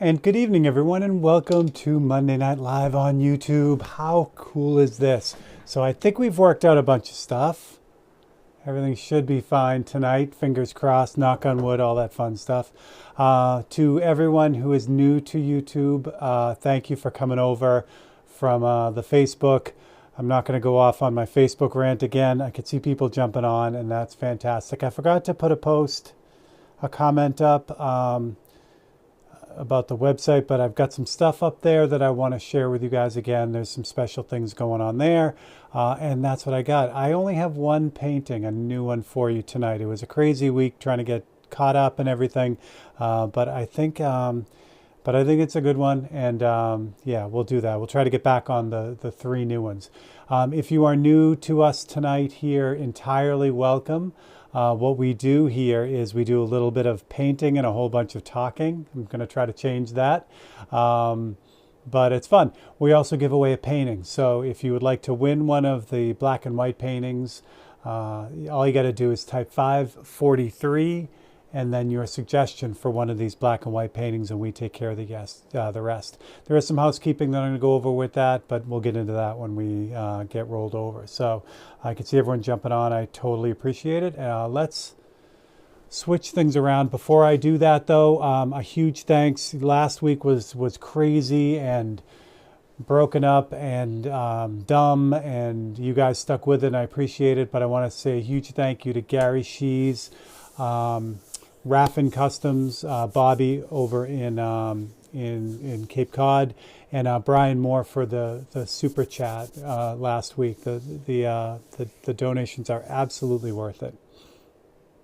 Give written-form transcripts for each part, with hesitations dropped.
And good evening, everyone, and welcome to Monday Night Live on YouTube. How cool is this? So I think we've worked out a bunch of stuff. Everything should be fine tonight. Fingers crossed, knock on wood, all that fun stuff. To everyone who is new to YouTube, thank you for coming over from the Facebook. I'm not going to go off on my Facebook rant again. I could see people jumping on, and that's fantastic. I forgot to put a comment up about the website, but I've got some stuff up there that I want to share with you guys again. There's some special things going on there, and that's what I got. I only have one painting, a new one for you tonight. It was a crazy week trying to get caught up and everything, but I think it's a good one, and yeah, we'll do that. We'll try to get back on the three new ones. If you are new to us tonight here, entirely welcome. What we do here is we do a little bit of painting and a whole bunch of talking. I'm going to try to change that, but it's fun. We also give away a painting. So if you would like to win one of the black and white paintings, all you got to do is type 543 and then your suggestion for one of these black and white paintings, and we take care of the rest. There is some housekeeping that I'm going to go over with that, but we'll get into that when we get rolled over. So I can see everyone jumping on. I totally appreciate it. Let's switch things around. Before I do that, though, a huge thanks. Last week was crazy and broken up and dumb, and you guys stuck with it, and I appreciate it. But I want to say a huge thank you to Gary Shees, Raffin Customs, Bobby over in Cape Cod, and Brian Moore for the super chat last week. The donations are absolutely worth it.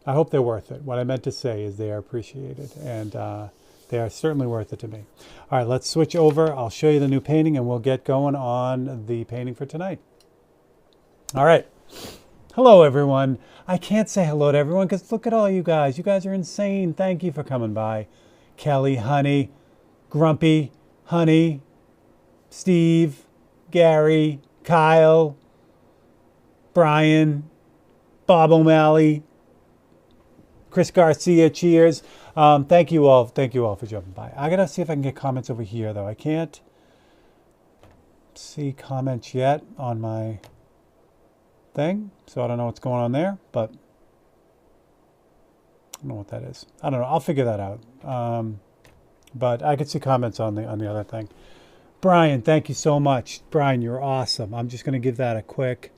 I hope they're worth it. What I meant to say is they are appreciated, and they are certainly worth it to me. All right, let's switch over. I'll show you the new painting, and we'll get going on the painting for tonight. All right. Hello, everyone. I can't say hello to everyone because look at all you guys. You guys are insane. Thank you for coming by. Kelly, Honey, Grumpy, Honey, Steve, Gary, Kyle, Brian, Bob O'Malley, Chris Garcia, cheers. Thank you all. Thank you all for jumping by. I got to see if I can get comments over here, though. I can't see comments yet on my thing, so I don't know what's going on there, but I don't know what that is. I don't know. I'll figure that out. But I could see comments on the other thing. Brian, thank you so much. Brian, you're awesome. I'm just going to give that a quick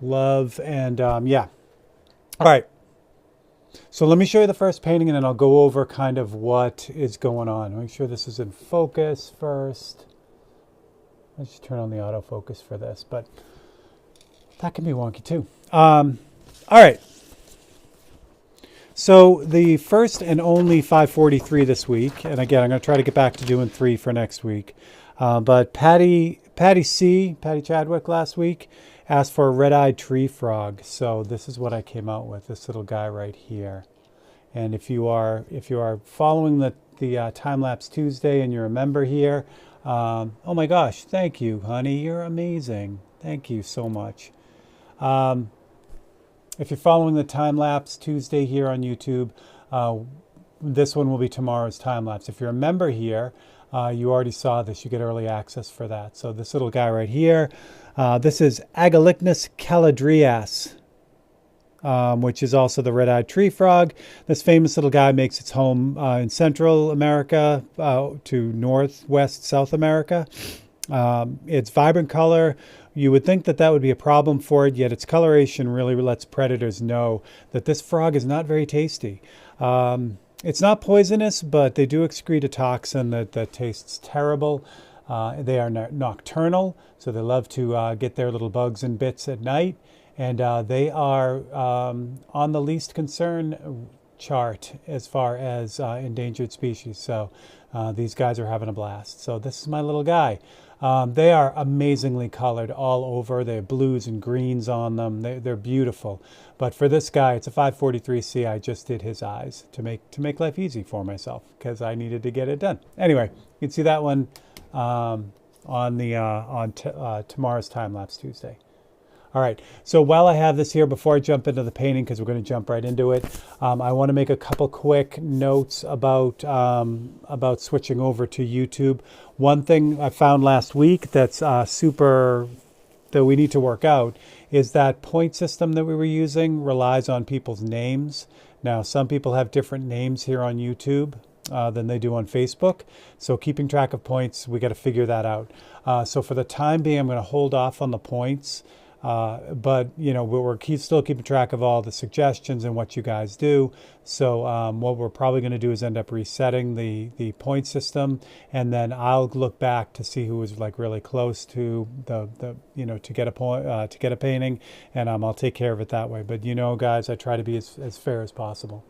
love, and yeah. All right. So let me show you the first painting, and then I'll go over kind of what is going on. Make sure this is in focus first. Let's just turn on the autofocus for this, but that can be wonky too. All right. So the first and only 543 this week, and again, I'm going to try to get back to doing 3 for next week. But Patty Chadwick last week asked for a red-eyed tree frog. So this is what I came out with, this little guy right here. And if you are following the Time-Lapse Tuesday and you're a member here, oh my gosh, thank you, honey. You're amazing. Thank you so much. If you're following the Time-Lapse Tuesday here on YouTube, this one will be tomorrow's time-lapse. If you're a member here, you already saw this. You get early access for that. So this little guy right here, this is Agalicnus caladrias, which is also the red-eyed tree frog. This famous little guy makes its home in Central America to Northwest South America. It's vibrant color. You would think that would be a problem for it, yet its coloration really lets predators know that this frog is not very tasty. It's not poisonous, but they do excrete a toxin that tastes terrible. They are nocturnal, so they love to get their little bugs and bits at night. And they are on the least concern chart as far as endangered species. So these guys are having a blast. So this is my little guy. They are amazingly colored all over. They have blues and greens on them. They're beautiful. But for this guy, it's a 543C. I just did his eyes to make life easy for myself because I needed to get it done. Anyway, you can see that one on tomorrow's Time-Lapse Tuesday. All right, so while I have this here, before I jump into the painting, because we're going to jump right into it, I want to make a couple quick notes about switching over to YouTube. One thing I found last week that's that we need to work out is that point system that we were using relies on people's names. Now, some people have different names here on YouTube than they do on Facebook. So keeping track of points, we got to figure that out. So for the time being, I'm going to hold off on the points. But we're still keeping track of all the suggestions and what you guys do. So what we're probably going to do is end up resetting the point system, and then I'll look back to see who was like really close to to get a point to get a painting, and I'll take care of it that way. But guys, I try to be as fair as possible.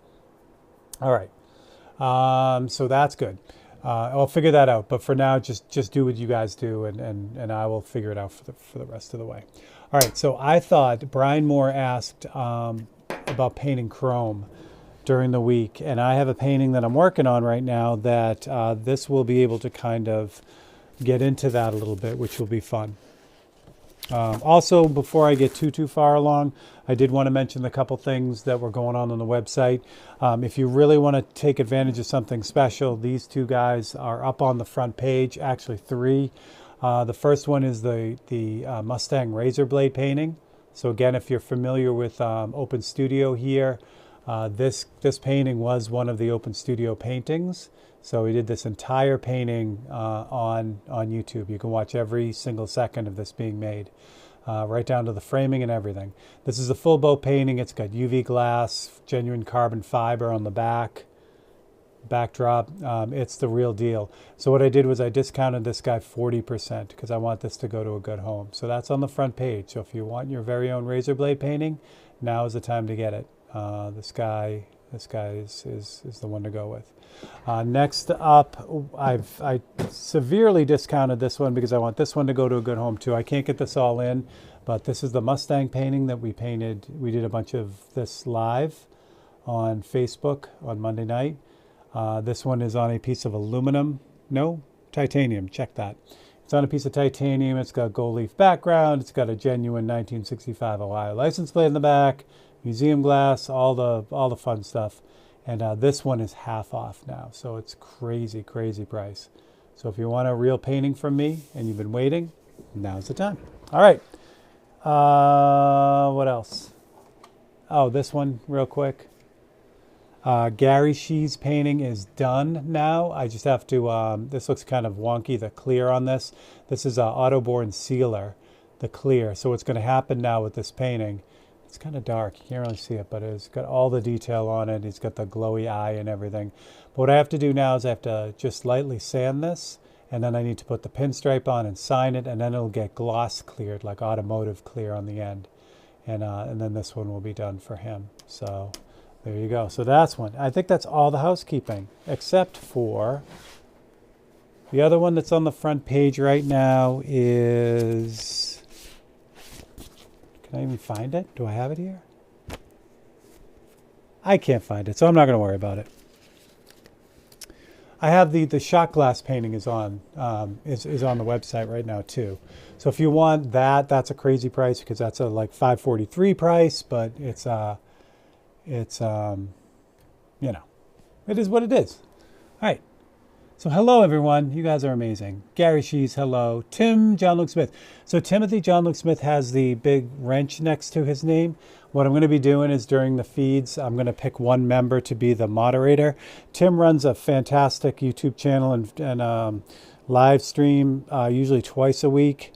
All right, so that's good. I'll figure that out. But for now, just do what you guys do, and I will figure it out for the rest of the way. All right, so I thought Brian Moore asked about painting chrome during the week, and I have a painting that I'm working on right now that this will be able to kind of get into that a little bit, which will be fun. Also, before I get too far along, I did want to mention a couple things that were going on the website. If you really want to take advantage of something special, these two guys are up on the front page, actually three. The first one is the Mustang razor blade painting. So again, if you're familiar with Open Studio here, this painting was one of the Open Studio paintings. So we did this entire painting on YouTube. You can watch every single second of this being made, right down to the framing and everything. This is a full bow painting. It's got UV glass, genuine carbon fiber on the backdrop. It's the real deal. So what I did was I discounted this guy 40% because I want this to go to a good home. So that's on the front page. So if you want your very own razor blade painting, now is the time to get it. This guy is the one to go with. Next up, I severely discounted this one because I want this one to go to a good home too. I can't get this all in, but this is the Mustang painting that we painted. We did a bunch of this live on Facebook on Monday night. This one is on a piece of aluminum. No, titanium. Check that. It's on a piece of titanium. It's got gold leaf background. It's got a genuine 1965 Ohio license plate in the back, museum glass, all the fun stuff. And this one is half off now, so it's crazy price. So if you want a real painting from me and you've been waiting, now's the time. All right. What else? Oh, this one real quick. Gary Shee's painting is done now. I just have to, this looks kind of wonky, the clear on this. This is Autoborn Sealer, the clear. So what's going to happen now with this painting, it's kind of dark, you can't really see it, but it's got all the detail on it. It's got the glowy eye and everything. But what I have to do now is I have to just lightly sand this, and then I need to put the pinstripe on and sign it, and then it'll get gloss cleared, like automotive clear on the end. And then this one will be done for him. So there you go. So that's one. I think that's all the housekeeping, except for the other one that's on the front page right now is... Can I even find it? Do I have it here? I can't find it, so I'm not going to worry about it. I have the shot glass painting is on is on the website right now too. So if you want that, that's a crazy price because that's a like $543 price, but it's it is what it is. All right. So hello everyone, you guys are amazing. Gary Shees, hello. Tim John Luke Smith. So Timothy John Luke Smith has the big wrench next to his name. What I'm going to be doing is during the feeds, I'm going to pick one member to be the moderator. Tim runs a fantastic YouTube channel and live stream usually twice a week.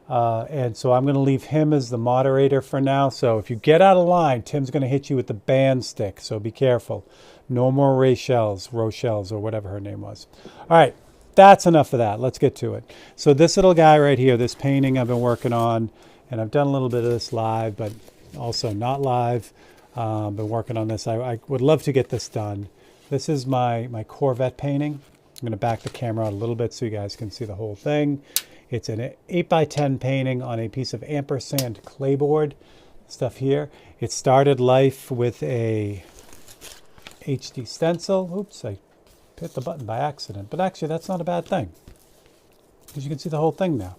And so I'm going to leave him as the moderator for now. So if you get out of line, Tim's going to hit you with the band stick. So be careful. No more Rochelle's, or whatever her name was. All right, that's enough of that. Let's get to it. So this little guy right here, this painting I've been working on, and I've done a little bit of this live, but also not live. Been working on this. I would love to get this done. This is my Corvette painting. I'm going to back the camera out a little bit so you guys can see the whole thing. It's an 8x10 painting on a piece of ampersand clayboard stuff here. It started life with a HD stencil. Oops, I hit the button by accident. But actually, that's not a bad thing because you can see the whole thing now.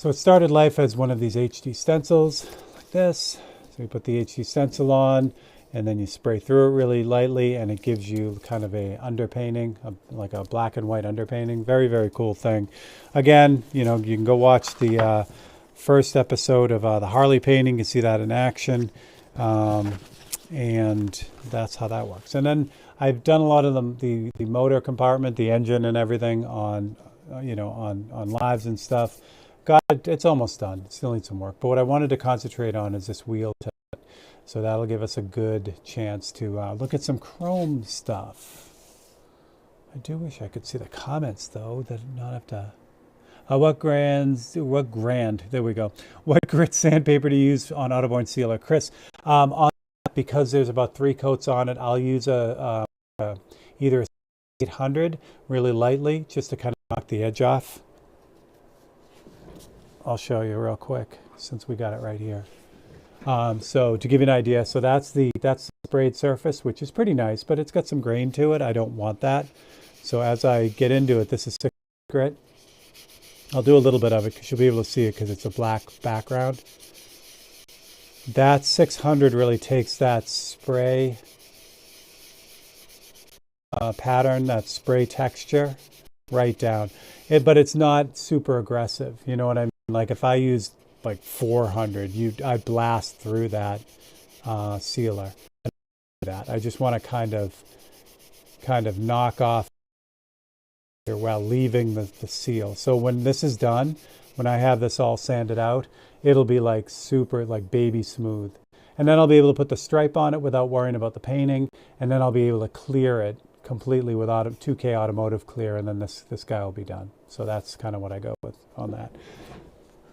So it started life as one of these HD stencils like this. So you put the HD stencil on and then you spray through it really lightly and it gives you kind of a underpainting, like a black and white underpainting. Very, very cool thing. Again, you know, you can go watch the first episode of the Harley painting. You can see that in action. And that's how that works. And then I've done a lot of the motor compartment, the engine and everything on, you know, on lives and stuff. God, it's almost done. Still needs some work. But what I wanted to concentrate on is this wheel tip. So that'll give us a good chance to look at some chrome stuff. I do wish I could see the comments though, that not have to. What grand, there we go. What grit sandpaper to use on Autoborn Sealer? Chris, on because there's about 3 coats on it, I'll use either a 800 really lightly just to kind of knock the edge off. I'll show you real quick since we got it right here. So to give you an idea, so that's the sprayed surface, which is pretty nice, but it's got some grain to it. I don't want that. So as I get into it, this is 6 grit. I'll do a little bit of it because you'll be able to see it because it's a black background. That 600 really takes that spray pattern, that spray texture right down. But it's not super aggressive. You know what I mean? Like if I used like 400, I'd blast through that sealer. I just want to kind of knock off while leaving the seal. So when this is done, when I have this all sanded out, it'll be like super, like baby smooth. And then I'll be able to put the stripe on it without worrying about the painting. And then I'll be able to clear it completely with 2K automotive clear. And then this guy will be done. So that's kind of what I go with on that.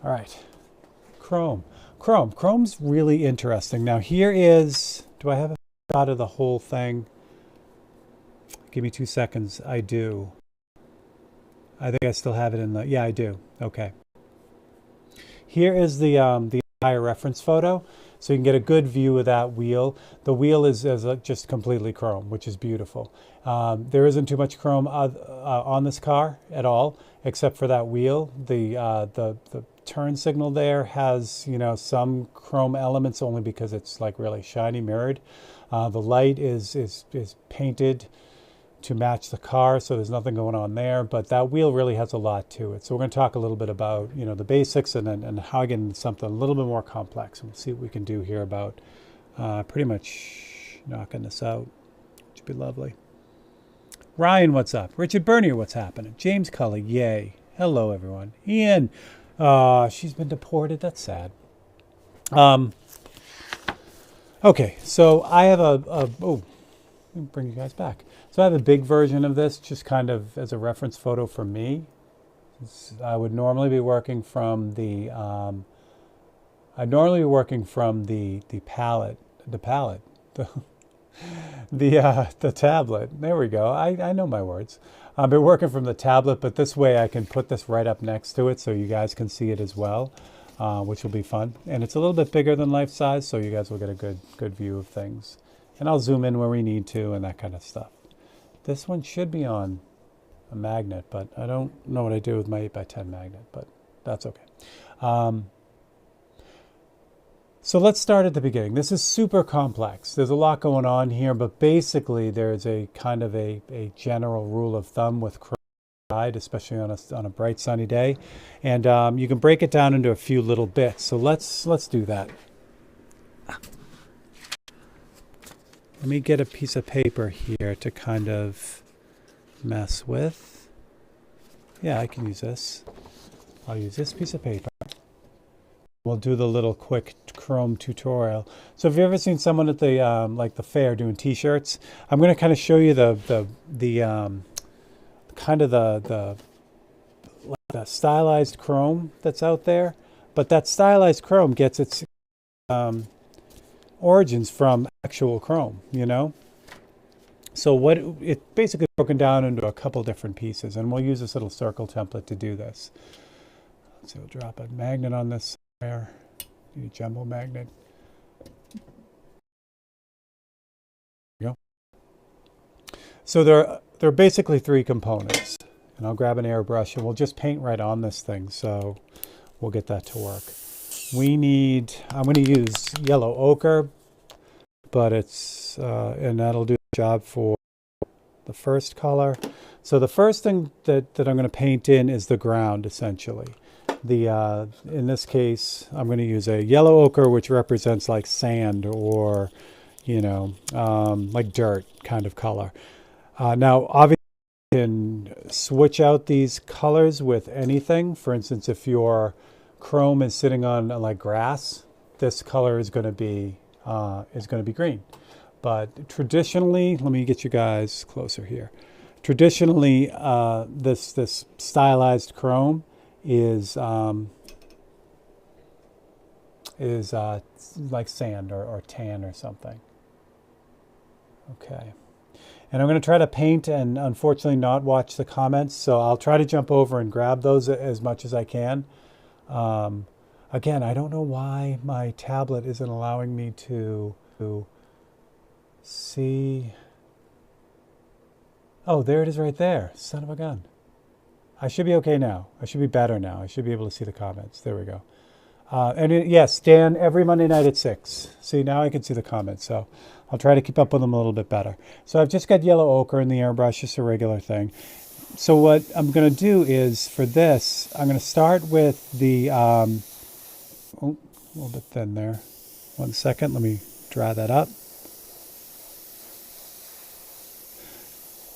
All right. Chrome. Chrome's really interesting. Now here is, do I have a shot of the whole thing? Give me 2 seconds. I do. I think I still have it in the, yeah, I do. Okay. Here is the entire reference photo. So you can get a good view of that wheel. The wheel is just completely chrome, which is beautiful. There isn't too much chrome on this car at all, except for that wheel. The turn signal there has, you know, some chrome elements only because it's like really shiny mirrored. The light is painted to match the car, so there's nothing going on there, but that wheel really has a lot to it. So we're going to talk a little bit about, you know, the basics and how I get into something a little bit more complex, and we'll see what we can do here about pretty much knocking this out, which would be lovely. Ryan, what's up? Richard Bernier, what's happening? James Cully, yay. Hello, everyone. Ian, she's been deported. That's sad. Okay, so I have oh, let me bring you guys back. So I have a big version of this, just kind of as a reference photo for me. I would normally be working from the palette, the tablet. There we go. I know my words. I've been working from the tablet, but this way I can put this right up next to it so you guys can see it as well, which will be fun. And it's a little bit bigger than life size, so you guys will get a good view of things. And I'll zoom in where we need to and that kind of stuff. This one should be on a magnet, but I don't know what I do with my 8x10 magnet, but that's okay. So let's start at the beginning. This is super complex. There's a lot going on here, but basically there's a kind of a general rule of thumb with chrome, especially on a bright sunny day. And you can break it down into a few little bits. So let's do that. Let me get a piece of paper here to kind of mess with. Yeah, I can use this. I'll use this piece of paper. We'll do the little quick chrome tutorial. So have you ever seen someone at the like the fair doing t-shirts? I'm going to kind of show you the stylized chrome that's out there, but that stylized chrome gets its origins from actual chrome, you know? So what it basically broken down into a couple different pieces, and we'll use this little circle template to do this. So we'll drop a magnet on this somewhere. Need a jumbo magnet. There you go. So there are basically 3 components, and I'll grab an airbrush and we'll just paint right on this thing. So we'll get that to work. I'm going to use yellow ochre, but and that'll do the job for the first color. So the first thing that I'm going to paint in is the ground, essentially. In this case, I'm going to use a yellow ochre, which represents like sand or, like dirt kind of color. Now, obviously, you can switch out these colors with anything. For instance, if your chrome is sitting on like grass, this color is going to be green. But traditionally, let me get you guys closer here. Traditionally, this stylized chrome is like sand or tan or something. Okay. And I'm going to try to paint and unfortunately not watch the comments, so I'll try to jump over and grab those as much as I can. Again, I don't know why my tablet isn't allowing me to see. Oh, there it is right there. Son of a gun. I should be okay now. I should be better now. I should be able to see the comments. There we go. Yes, Dan, every Monday night at 6. See, now I can see the comments, so I'll try to keep up with them a little bit better. So I've just got yellow ochre in the airbrush, just a regular thing. So what I'm going to do is, for this, I'm going to start with the, a little bit thin there. 1 second, let me dry that up.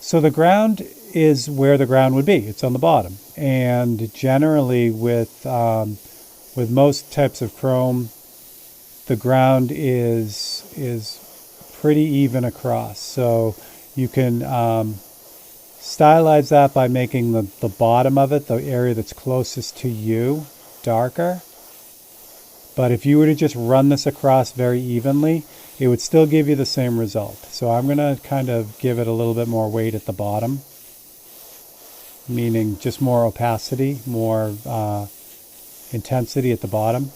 So the ground is where the ground would be. It's on the bottom. And generally with most types of chrome, the ground is pretty even across. So you can stylize that by making the bottom of it, the area that's closest to you, darker. But if you were to just run this across very evenly, it would still give you the same result. So I'm going to kind of give it a little bit more weight at the bottom, meaning just more opacity, more intensity at the bottom.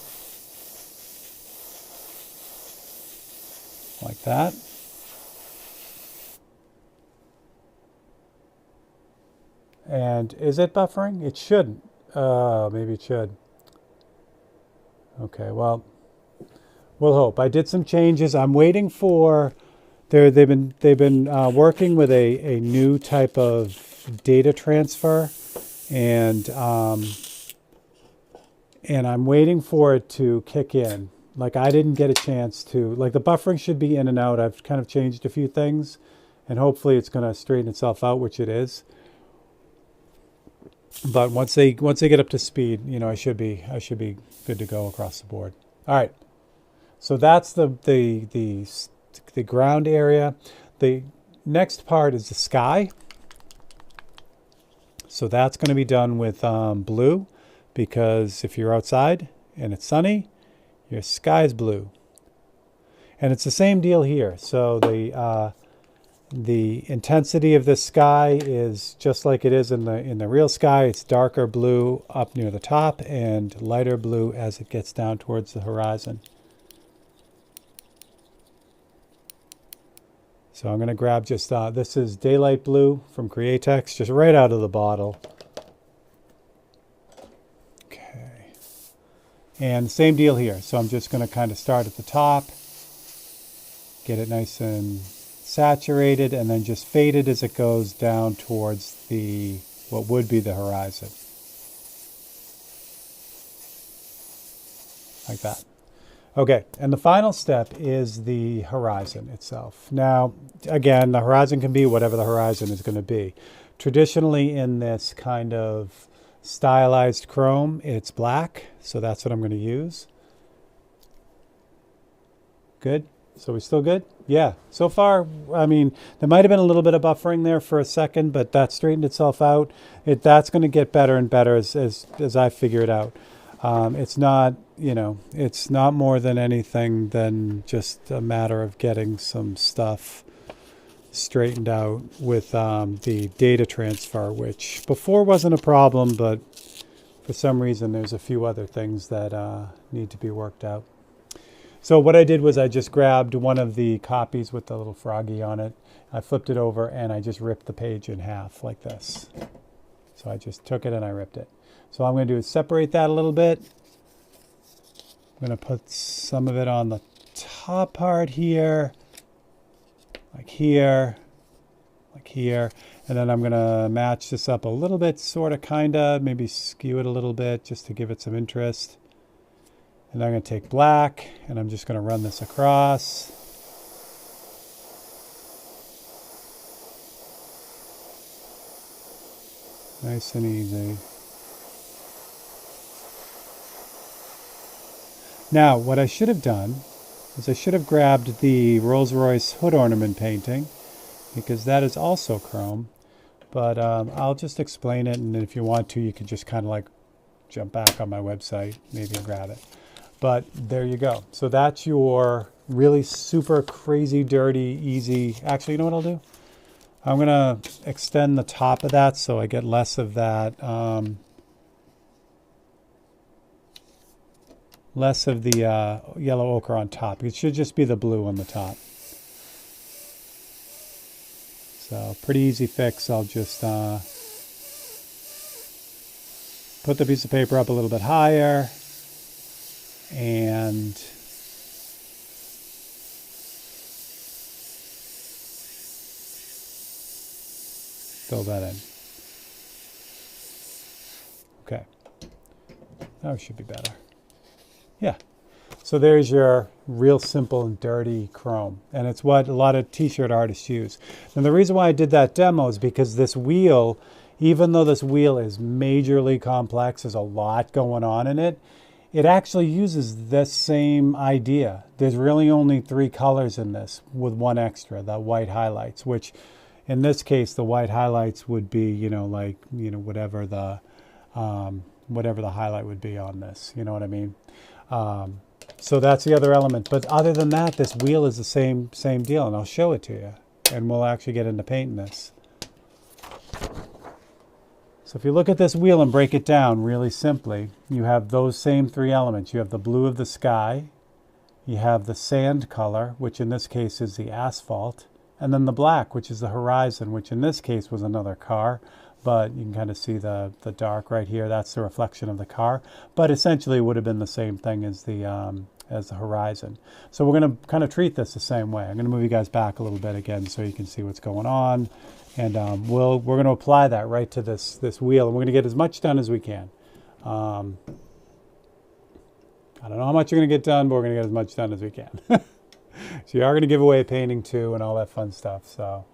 Like that. And is it buffering? It shouldn't. Maybe it should. Okay, well, we'll hope. I did some changes. I'm waiting for. They've been working with a new type of data transfer, and I'm waiting for it to kick in. Like, I didn't get a chance to. Like, the buffering should be in and out. I've kind of changed a few things, and hopefully it's going to straighten itself out, which it is. But once they get up to speed, I should be good to go across the board. All right. So that's the ground area. The next part is the sky. So that's going to be done with blue, because if you're outside and it's sunny, your sky is blue. And it's the same deal here. So the intensity of the sky is just like it is in the real sky. It's darker blue up near the top and lighter blue as it gets down towards the horizon. So I'm going to grab just, this is Daylight Blue from Createx, just right out of the bottle. Okay. And same deal here. So I'm just going to kind of start at the top, get it nice and saturated, and then just fade it as it goes down towards what would be the horizon. Like that. Okay, and the final step is the horizon itself. Now, again, the horizon can be whatever the horizon is going to be. Traditionally, in this kind of stylized chrome, it's black, so that's what I'm going to use. Good? So we still good? Yeah, so far, I mean, there might have been a little bit of buffering there for a second, but that straightened itself out. That's going to get better and better as I figure it out. It's not, it's not more than anything than just a matter of getting some stuff straightened out with the data transfer, which before wasn't a problem, but for some reason there's a few other things that need to be worked out. So what I did was I just grabbed one of the copies with the little froggy on it. I flipped it over and I just ripped the page in half like this. So I just took it and I ripped it. So what I'm going to do is separate that a little bit. I'm going to put some of it on the top part here, like here, like here. And then I'm going to match this up a little bit, sort of, kind of, maybe skew it a little bit just to give it some interest. And I'm going to take black, and I'm just going to run this across. Nice and easy. Now, what I should have done is I should have grabbed the Rolls-Royce hood ornament painting, because that is also chrome. But I'll just explain it, and if you want to, you can just kind of like jump back on my website, maybe grab it. But there you go. So that's your really super crazy, dirty, easy. Actually, you know what I'll do? I'm going to extend the top of that so I get less of that, less of the yellow ochre on top. It should just be the blue on the top. So pretty easy fix. I'll just put the piece of paper up a little bit higher and fill that in. Okay. That should be better. Yeah. So there's your real simple and dirty chrome. And it's what a lot of t-shirt artists use. And the reason why I did that demo is because this wheel, even though this wheel is majorly complex, there's a lot going on in it, it actually uses this same idea. There's really only 3 colors in this with one extra, the white highlights, which in this case, the white highlights would be, whatever the highlight would be on this. You know what I mean? So that's the other element. But other than that, this wheel is the same deal, and I'll show it to you. And we'll actually get into painting this. So if you look at this wheel and break it down really simply, you have those same 3 elements. You have the blue of the sky, you have the sand color, which in this case is the asphalt, and then the black, which is the horizon, which in this case was another car. But you can kind of see the dark right here. That's the reflection of the car. But essentially it would have been the same thing as the horizon. So we're going to kind of treat this the same way. I'm going to move you guys back a little bit again so you can see what's going on. And we're going to apply that right to this wheel. And we're going to get as much done as we can. I don't know how much you're going to get done, but we're going to get as much done as we can. So you are going to give away a painting too and all that fun stuff. So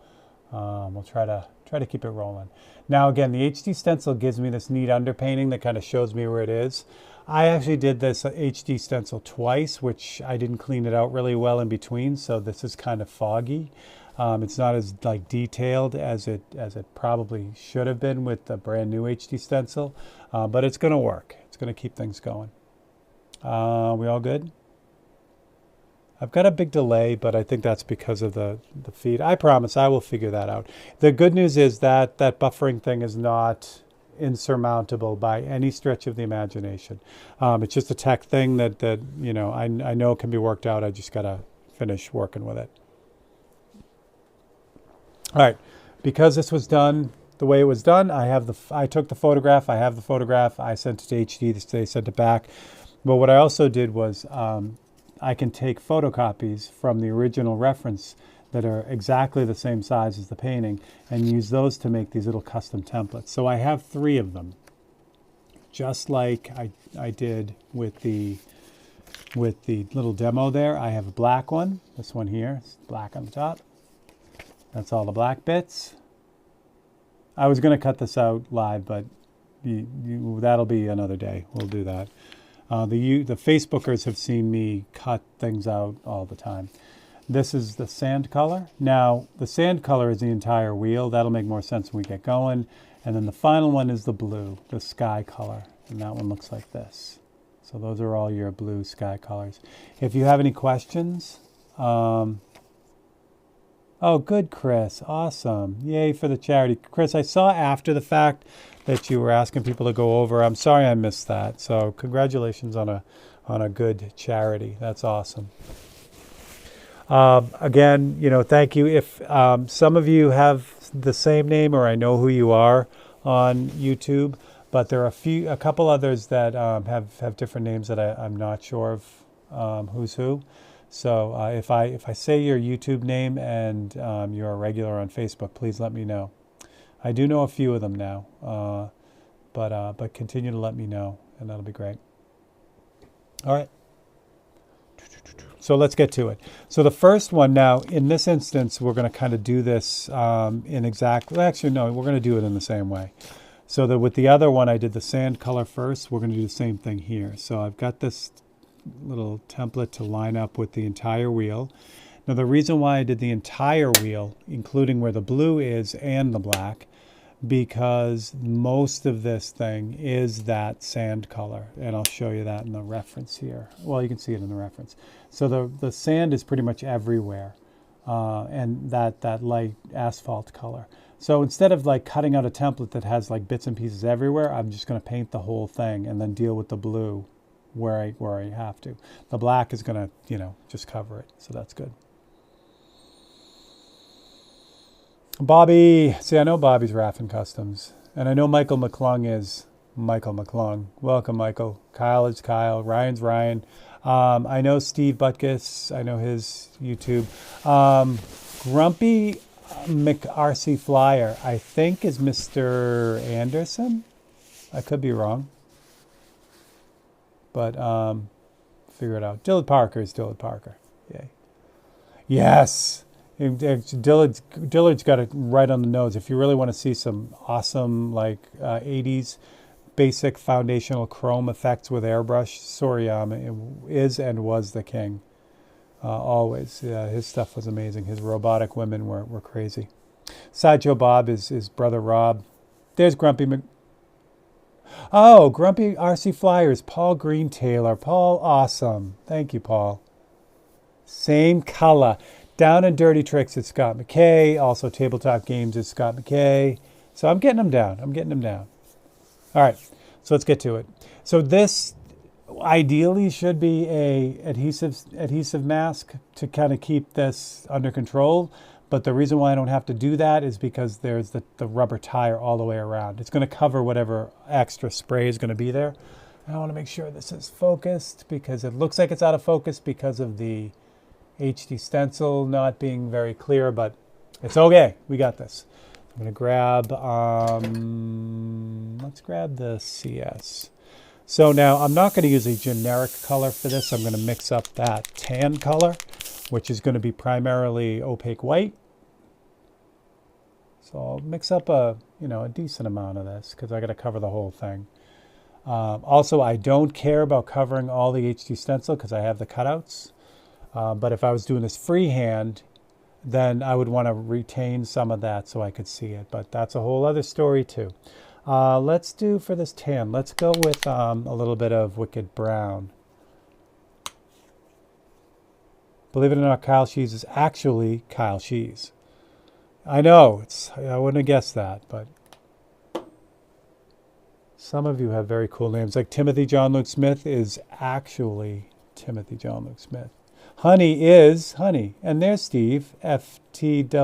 we'll try to keep it rolling. Now again, the HD stencil gives me this neat underpainting that kind of shows me where it is. I actually did this HD stencil twice, which I didn't clean it out really well in between, so this is kind of foggy. It's not as detailed as it probably should have been with the brand new HD stencil, but it's going to work. It's going to keep things going. We all good? I've got a big delay, but I think that's because of the feed. I promise I will figure that out. The good news is that buffering thing is not insurmountable by any stretch of the imagination. It's just a tech thing that I know can be worked out. I just got to finish working with it. All right, because this was done the way it was done, I took the photograph. I have the photograph. I sent it to HD. They sent it back. But what I also did was I can take photocopies from the original reference that are exactly the same size as the painting and use those to make these little custom templates. So I have 3 of them, just like I did with the little demo there. I have a black one, this one here, it's black on the top. That's all the black bits. I was going to cut this out live, but that'll be another day. We'll do that. The Facebookers have seen me cut things out all the time. This is the sand color. Now, the sand color is the entire wheel. That'll make more sense when we get going. And then the final one is the blue, the sky color. And that one looks like this. So those are all your blue sky colors. If you have any questions, oh, good, Chris. Awesome. Yay for the charity. Chris, I saw after the fact that you were asking people to go over. I'm sorry I missed that. So congratulations on a good charity. That's awesome. Again, thank you. If some of you have the same name or I know who you are on YouTube, But there are a couple others that have different names that I'm not sure of who's who. So if I say your YouTube name and you're a regular on Facebook, please let me know. I do know a few of them now, but continue to let me know, and that'll be great. All right. So let's get to it. So the first one now, in this instance, we're going to kind of do this in exact, well, actually, no, we're going to do it in the same way. So that with the other one, I did the sand color first. We're going to do the same thing here. So I've got this little template to line up with the entire wheel. Now the reason why I did the entire wheel, including where the blue is and the black, because most of this thing is that sand color, and I'll show you that in the reference here. Well, you can see it in the reference. So the sand is pretty much everywhere, and that light asphalt color. So instead of like cutting out a template that has like bits and pieces everywhere, I'm just going to paint the whole thing and then deal with the blue where I have to. The black is going to, you know, just cover it, so that's good. Bobby, see, I know Bobby's Raffin Customs, and I know Michael McClung is Michael McClung. Welcome, Michael. Kyle is Kyle. Ryan's Ryan. I know Steve Butkus. I know his YouTube. Grumpy McRC Flyer, I think, is Mr. Anderson. I could be wrong, but figure it out. Dillard Parker is Dillard Parker. Yay. Yes. Dillard's got it right on the nose. If you really want to see some awesome like 80s basic foundational chrome effects with airbrush, Soriyama is and was the king. Always. Yeah, his stuff was amazing. His robotic women were crazy. Sideshow Bob is his brother Rob. There's Grumpy Oh, Grumpy RC Flyers, Paul Green Taylor. Paul, awesome. Thank you, Paul. Same color. Down and Dirty Tricks, it's Scott McKay. Also Tabletop Games is Scott McKay. So I'm getting them down. All right, so let's get to it. So this ideally should be a adhesive mask to kind of keep this under control. But the reason why I don't have to do that is because there's the rubber tire all the way around. It's going to cover whatever extra spray is going to be there. I want to make sure this is focused because it looks like it's out of focus because of the HD stencil not being very clear, but it's okay. We got this. I'm going to grab, let's grab the CS. So now I'm not going to use a generic color for this. I'm going to mix up that tan color, which is going to be primarily opaque white. So I'll mix up a decent amount of this because I got to cover the whole thing. Also, I don't care about covering all the HD stencil because I have the cutouts. But if I was doing this freehand, then I would want to retain some of that so I could see it. But that's a whole other story too. Let's do for this tan, let's go with a little bit of Wicked Brown. Believe it or not, Kyle Shees is actually Kyle Shees. I know, I wouldn't have guessed that, but some of you have very cool names. Like Timothy John Luke Smith is actually Timothy John Luke Smith. Honey is Honey. And there's Steve, FTWBIF.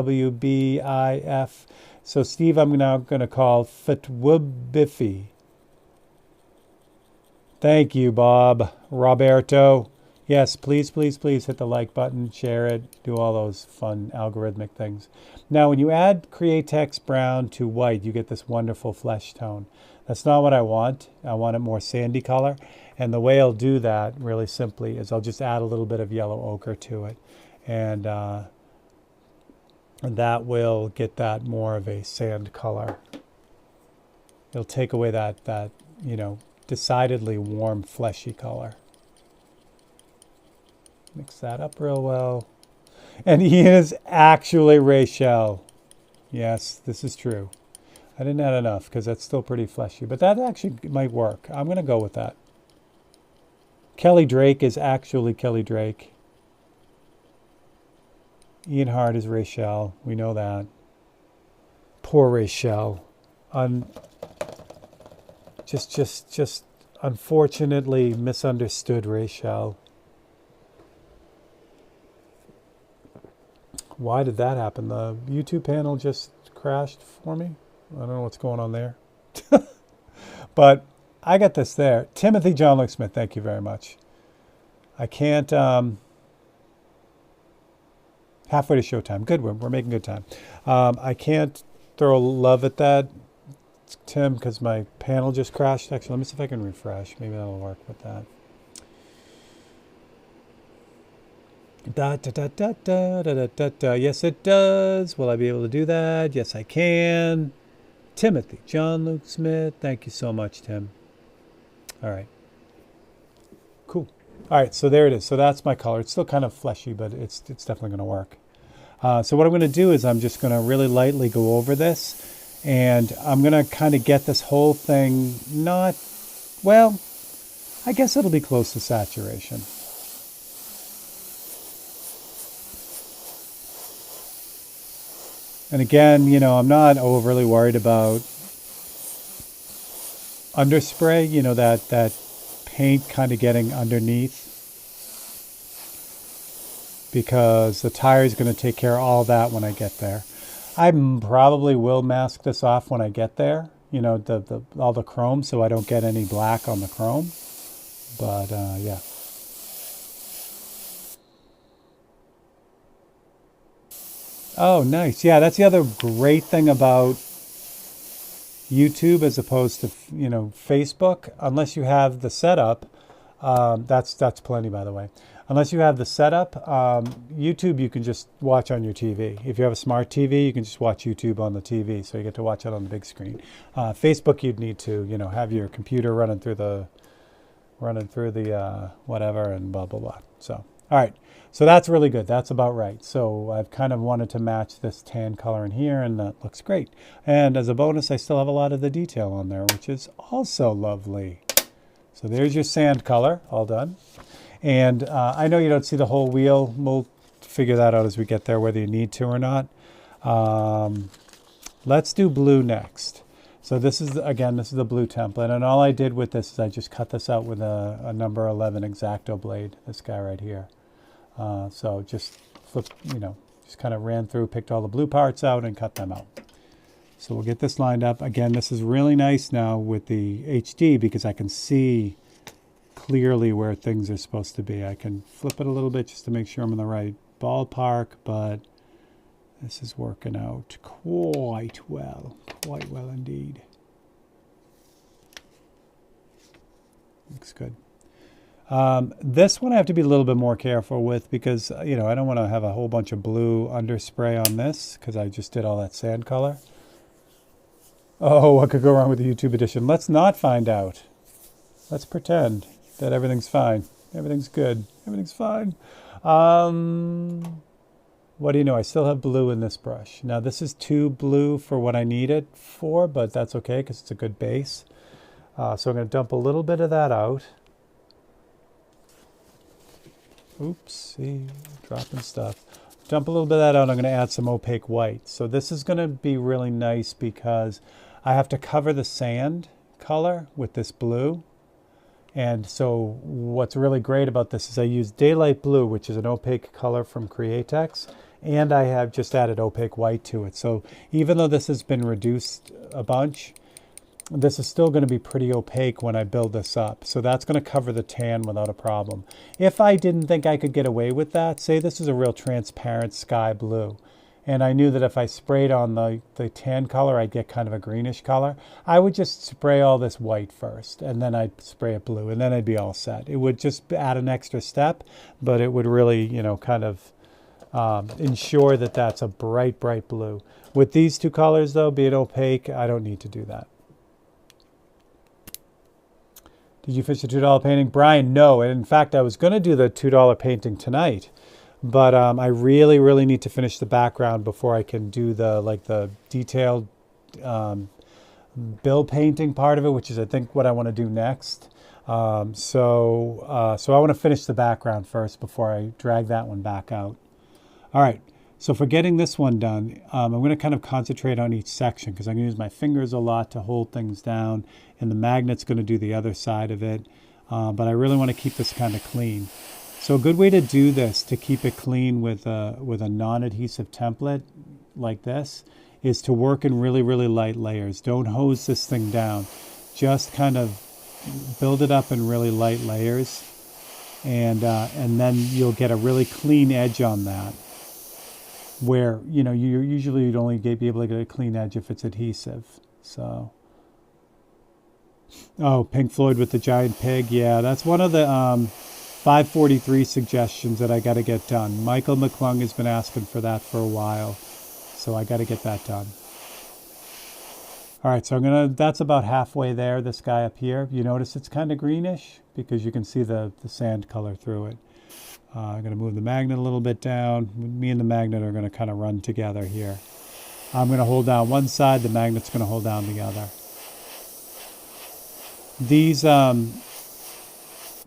So Steve, I'm now going to call Fitwubiffy. Thank you, Bob. Roberto. Yes, please, please, please hit the like button, share it, do all those fun algorithmic things. Now, when you add Createx Brown to white, you get this wonderful flesh tone. That's not what I want. I want a more sandy color. And the way I'll do that really simply is I'll just add a little bit of yellow ochre to it. And that will get that more of a sand color. It'll take away that decidedly warm, fleshy color. Mix that up real well. And he is actually Rachel. Yes, this is true. I didn't add enough because that's still pretty fleshy, but that actually might work. I'm going to go with that. Kelly Drake is actually Kelly Drake. Ian Hart is Rachel. We know that. Poor Rachel. Just unfortunately misunderstood Rachel. Why did that happen? The YouTube panel just crashed for me. I don't know what's going on there. But I got this there. Timothy John Luke Smith, thank you very much. I can't, halfway to showtime. Good, we're making good time. I can't throw love at that, Tim, because my panel just crashed. Actually, let me see if I can refresh. Maybe that'll work with that. Da, da, da, da, da, da, da, da, da. Yes, it does. Will I be able to do that? Yes, I can. Timothy John Luke Smith. Thank you so much, Tim. All right. Cool. All right, so there it is. So that's my color. It's still kind of fleshy, but it's definitely going to work. So what I'm going to do is I'm just going to really lightly go over this, and I'm going to kind of get this whole thing not, well, I guess it'll be close to saturation. And again, you know, I'm not overly worried about underspray, you know, that paint kind of getting underneath, because the tire is going to take care of all that when I get there. I probably will mask this off when I get there, you know, all the chrome, so I don't get any black on the chrome. But yeah. Oh, nice. Yeah, that's the other great thing about YouTube as opposed to, you know, Facebook. Unless you have the setup, that's plenty, by the way. Unless you have the setup, YouTube you can just watch on your TV. If you have a smart TV, you can just watch YouTube on the TV, so you get to watch it on the big screen. Facebook, you'd need to, you know, have your computer running through the whatever and blah blah blah. So, all right. So that's really good. That's about right. So I've kind of wanted to match this tan color in here, and that looks great. And as a bonus, I still have a lot of the detail on there, which is also lovely. So there's your sand color, all done. And I know you don't see the whole wheel. We'll figure that out as we get there, whether you need to or not. Let's do blue next. So this is, again, this is the blue template. And all I did with this is I just cut this out with a number 11 X-Acto blade, this guy right here. So just flip, you know, just kind of ran through, picked all the blue parts out and cut them out. So we'll get this lined up. Again, this is really nice now with the HD because I can see clearly where things are supposed to be. I can flip it a little bit just to make sure I'm in the right ballpark, but this is working out quite well indeed. Looks good. This one I have to be a little bit more careful with because, you know, I don't want to have a whole bunch of blue underspray on this because I just did all that sand color. Oh, what could go wrong with the YouTube edition? Let's not find out. Let's pretend that everything's fine. Everything's good. Everything's fine. What do you know? I still have blue in this brush. Now, this is too blue for what I need it for, but that's okay because it's a good base. So I'm going to dump a little bit of that out. Oopsie, dropping stuff. Dump a little bit of that out. I'm going to add some opaque white. So this is going to be really nice because I have to cover the sand color with this blue. And so what's really great about this is I use Daylight Blue, which is an opaque color from Createx, and I have just added opaque white to it. So even though this has been reduced a bunch, this is still going to be pretty opaque when I build this up. So that's going to cover the tan without a problem. If I didn't think I could get away with that, say this is a real transparent sky blue, and I knew that if I sprayed on the tan color, I'd get kind of a greenish color, I would just spray all this white first, and then I'd spray it blue, and then I'd be all set. It would just add an extra step, but it would really, you know, kind of ensure that that's a bright, bright blue. With these two colors, though, being opaque, I don't need to do that. Did you finish the $2 painting? Brian, no. And in fact, I was going to do the $2 painting tonight, but I really, really need to finish the background before I can do the detailed bill painting part of it, which is I think what I want to do next. So I want to finish the background first before I drag that one back out. All right. So for getting this one done, I'm going to kind of concentrate on each section because I'm going to use my fingers a lot to hold things down, and the magnet's going to do the other side of it. But I really want to keep this kind of clean. So a good way to do this, to keep it clean with a non-adhesive template like this, is to work in really, really light layers. Don't hose this thing down. just kind of build it up in really light layers, and then you'll get a really clean edge on that, where, you know, you'd only be able to get a clean edge if it's adhesive. So, oh, Pink Floyd with the Giant Pig. Yeah, that's one of the 543 suggestions that I got to get done. Michael McClung has been asking for that for a while, so I got to get that done. All right, so that's about halfway there, this guy up here. You notice it's kind of greenish because you can see the sand color through it. I'm going to move the magnet a little bit down. Me and the magnet are going to kind of run together here. I'm going to hold down one side, the magnet's going to hold down the other. These are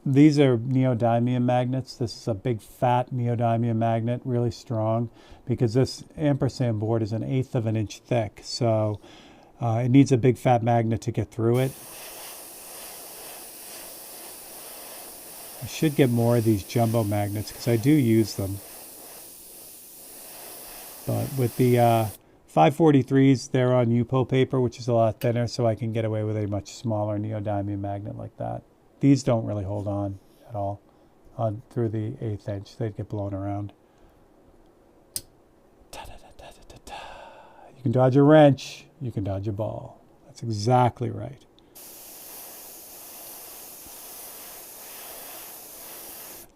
neodymium magnets. This is a big fat neodymium magnet, really strong, because this ampersand board is 1/8 of an inch thick. So it needs a big fat magnet to get through it. I should get more of these jumbo magnets because I do use them. But with the 543s, they're on UPO paper, which is a lot thinner, so I can get away with a much smaller neodymium magnet like that. These don't really hold on at all through the 1/8 inch. They'd get blown around. You can dodge a wrench, you can dodge a ball. That's exactly right.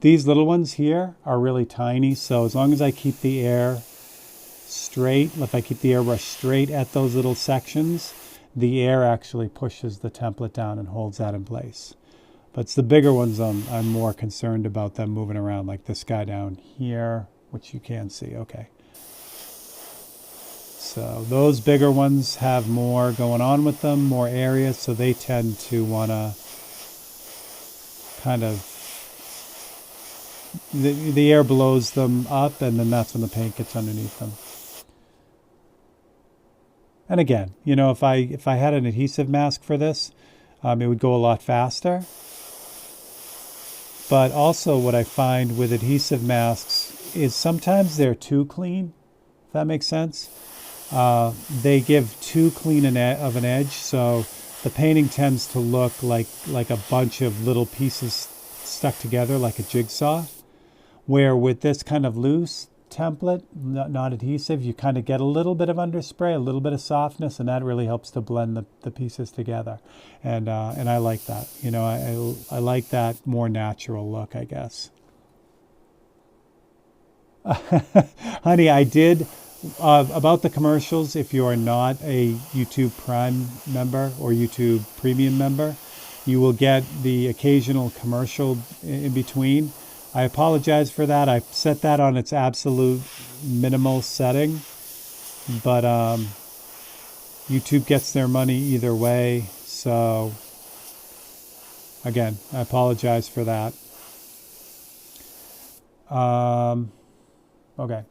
These little ones here are really tiny, so as long as I keep the air straight, if I keep the airbrush straight at those little sections, the air actually pushes the template down and holds that in place. But it's the bigger ones I'm more concerned about them moving around, like this guy down here, which you can see. Okay. So those bigger ones have more going on with them, more area, so they tend to want to kind of, the air blows them up, and then that's when the paint gets underneath them. And again, you know, if I had an adhesive mask for this, it would go a lot faster. But also what I find with adhesive masks is sometimes they're too clean, if that makes sense. They give too clean of an edge, so the painting tends to look like a bunch of little pieces stuck together like a jigsaw. Where with this kind of loose template, not adhesive, you kind of get a little bit of underspray, a little bit of softness, and that really helps to blend the pieces together. And I like that. You know, I like that more natural look, I guess. Honey, I did, about the commercials, if you are not a YouTube Prime member or YouTube Premium member, you will get the occasional commercial in between. I apologize for that. I set that on its absolute minimal setting, but YouTube gets their money either way. So again, I apologize for that. Okay,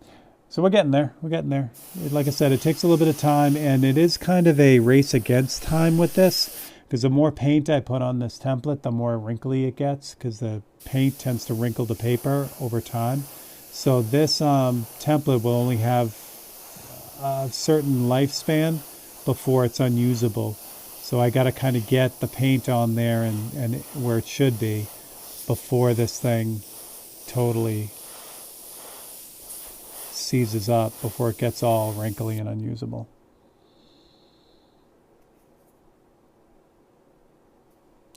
so we're getting there. We're getting there. Like I said, it takes a little bit of time, and it is kind of a race against time with this, because the more paint I put on this template, the more wrinkly it gets, because the paint tends to wrinkle the paper over time. So this template will only have a certain lifespan before it's unusable. So I got to kind of get the paint on there and where it should be before this thing totally seizes up, before it gets all wrinkly and unusable.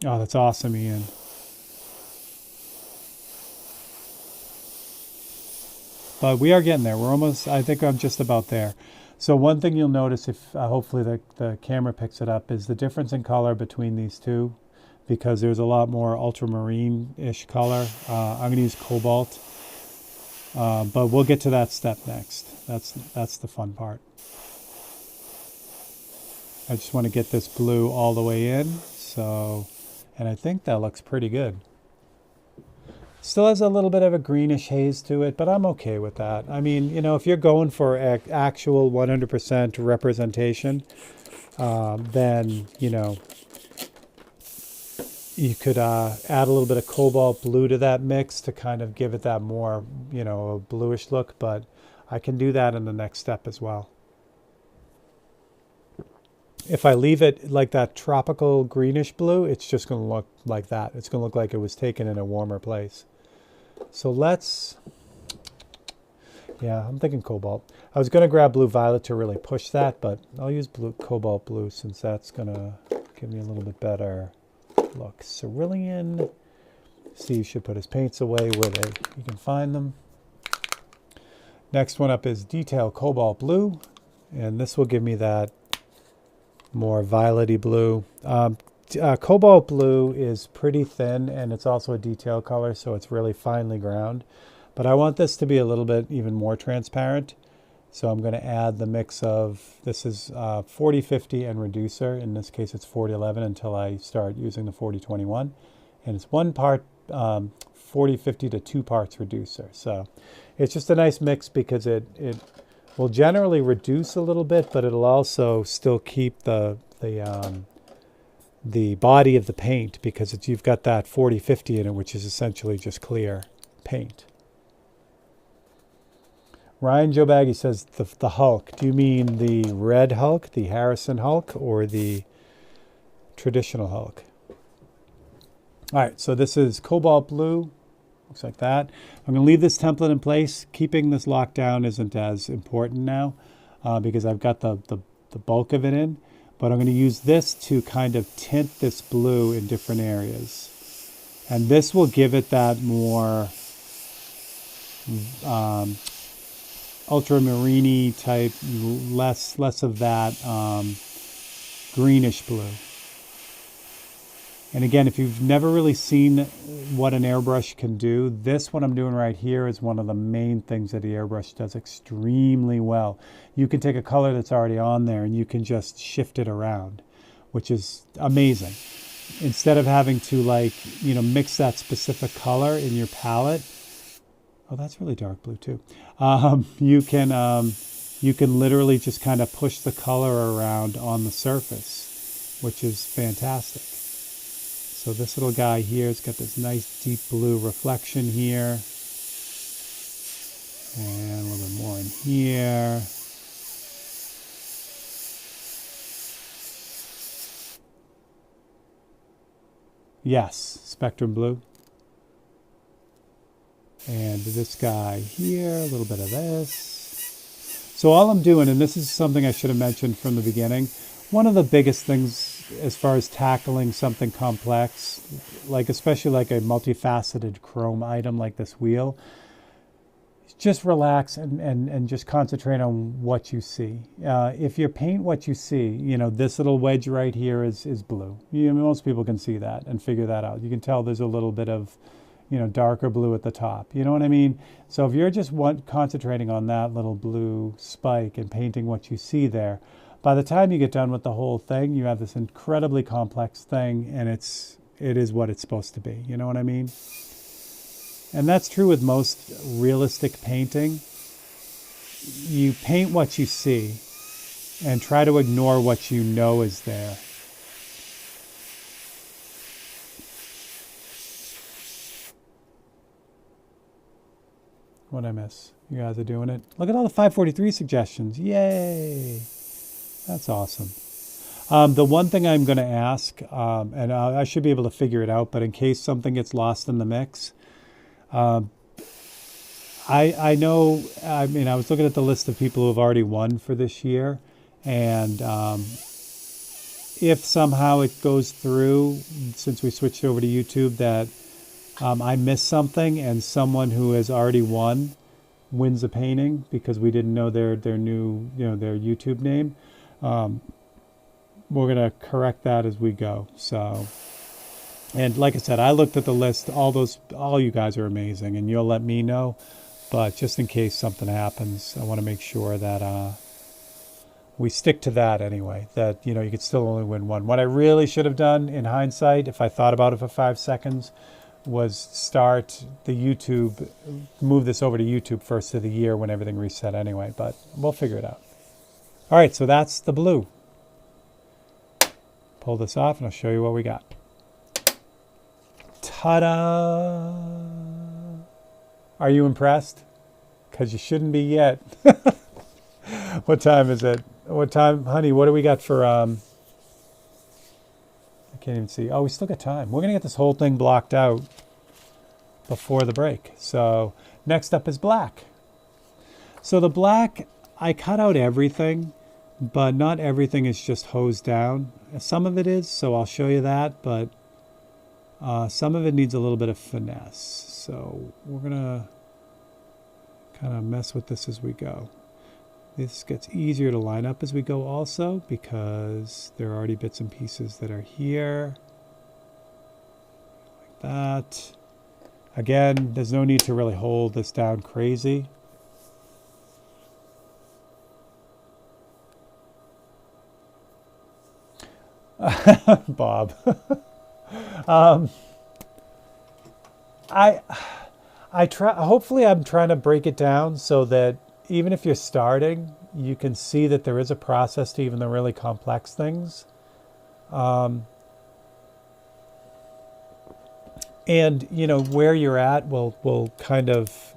Oh, that's awesome, Ian. But we are getting there. We're almost, I think I'm just about there. So one thing you'll notice, if hopefully the camera picks it up, is the difference in color between these two, because there's a lot more ultramarine-ish color. I'm going to use cobalt, but we'll get to that step next. That's the fun part. I just want to get this blue all the way in, so, and I think that looks pretty good. Still has a little bit of a greenish haze to it, but I'm okay with that. I mean, you know, if you're going for actual 100% representation, then, you know, you could add a little bit of cobalt blue to that mix to kind of give it that more, you know, a bluish look, but I can do that in the next step as well. If I leave it like that tropical greenish blue, it's just going to look like that. It's going to look like it was taken in a warmer place. So let's, yeah, I'm thinking cobalt. I was going to grab blue violet to really push that, but I'll use blue cobalt blue since that's going to give me a little bit better look. Cerulean. Steve should put his paints away where you can find them. Next one up is Detail Cobalt Blue, and this will give me that more violet-y blue. Cobalt blue is pretty thin, and it's also a detail color, so it's really finely ground. But I want this to be a little bit even more transparent, so I'm going to add the mix of, this is 40-50 and reducer. In this case, it's 40-11 until I start using the 40-21. And it's 1 part 40-50 to 2 parts reducer. So it's just a nice mix because it will generally reduce a little bit, but it'll also still keep the body of the paint because you've got that 40-50 in it, which is essentially just clear paint. Ryan Joe Baggy says the Hulk. Do you mean the red Hulk, the Harrison Hulk, or the traditional Hulk? All right, so this is cobalt blue. Looks like that. I'm going to leave this template in place. Keeping this locked down isn't as important now because I've got the bulk of it in. But I'm going to use this to kind of tint this blue in different areas. And this will give it that more ultramarine type, less of that greenish blue. And again, if you've never really seen what an airbrush can do, this what I'm doing right here is one of the main things that the airbrush does extremely well. You can take a color that's already on there and you can just shift it around, which is amazing. Instead of having to mix that specific color in your palette. Oh, that's really dark blue too. You can literally just kind of push the color around on the surface, which is fantastic. So this little guy here has got this nice deep blue reflection here. And a little bit more in here. Yes, spectrum blue. And this guy here, a little bit of this. So all I'm doing, and this is something I should have mentioned from the beginning, one of the biggest things as far as tackling something complex, especially like a multifaceted chrome item like this wheel, just relax and just concentrate on what you see. If you paint what you see, this little wedge right here is blue. Most people can see that and figure that out. You can tell there's a little bit of darker blue at the top. You know what I mean? So if you're just concentrating on that little blue spike and painting what you see there, by the time you get done with the whole thing, you have this incredibly complex thing, and it is what it's supposed to be. You know what I mean? And that's true with most realistic painting. You paint what you see and try to ignore what you know is there. What'd I miss? You guys are doing it. Look at all the 543 suggestions. Yay! That's awesome. The one thing I'm going to ask, and I should be able to figure it out, but in case something gets lost in the mix, I know, I was looking at the list of people who have already won for this year, and if somehow it goes through, since we switched over to YouTube, that I missed something and someone who has already won wins a painting because we didn't know their new, their YouTube name, we're going to correct that as we go. So, and like I said, I looked at the list, all you guys are amazing, and you'll let me know, but just in case something happens, I want to make sure that we stick to that anyway, that you could still only win one. What I really should have done in hindsight, if I thought about it for 5 seconds, was start the YouTube, move this over to YouTube first of the year when everything reset anyway, but we'll figure it out. All right, so that's the blue. Pull this off and I'll show you what we got. Ta-da! Are you impressed? Because you shouldn't be yet. What time is it? What time, honey, what do we got for Can't even see. Oh, we still got time. We're going to get this whole thing blocked out before the break. So next up is black. So the black, I cut out everything, but not everything is just hosed down. Some of it is, so I'll show you that, but some of it needs a little bit of finesse. So we're going to kind of mess with this as we go. This gets easier to line up as we go also because there are already bits and pieces that are here. Like that. Again, there's no need to really hold this down crazy. Bob. I try. Hopefully, I'm trying to break it down so that even if you're starting, you can see that there is a process to even the really complex things. And you know where you're at will kind of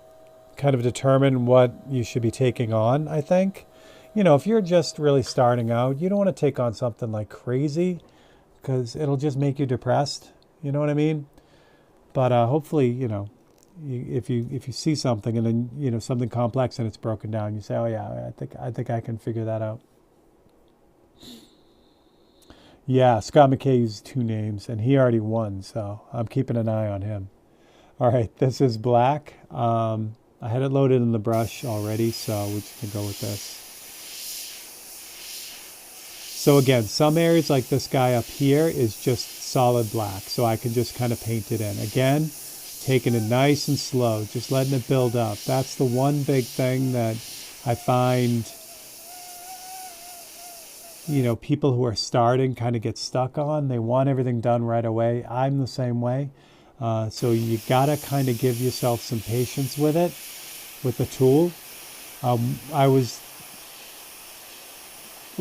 determine what you should be taking on. I think, you know, if you're just really starting out, you don't want to take on something like crazy because it'll just make you depressed. You know what I mean? But hopefully, you know, if you see something and then, you know, something complex and it's broken down, you say, oh yeah, I think I can figure that out. Yeah, Scott McKay used 2 names and he already won, so I'm keeping an eye on him. All right, this is black. I had it loaded in the brush already, so we just can go with this. So again, some areas like this guy up here is just solid black, so I can just kind of paint it in. Again, taking it nice and slow, just letting it build up. That's the one big thing that I find, you know, people who are starting kind of get stuck on. They want everything done right away. I'm the same way. So you gotta kind of give yourself some patience with it, with the tool.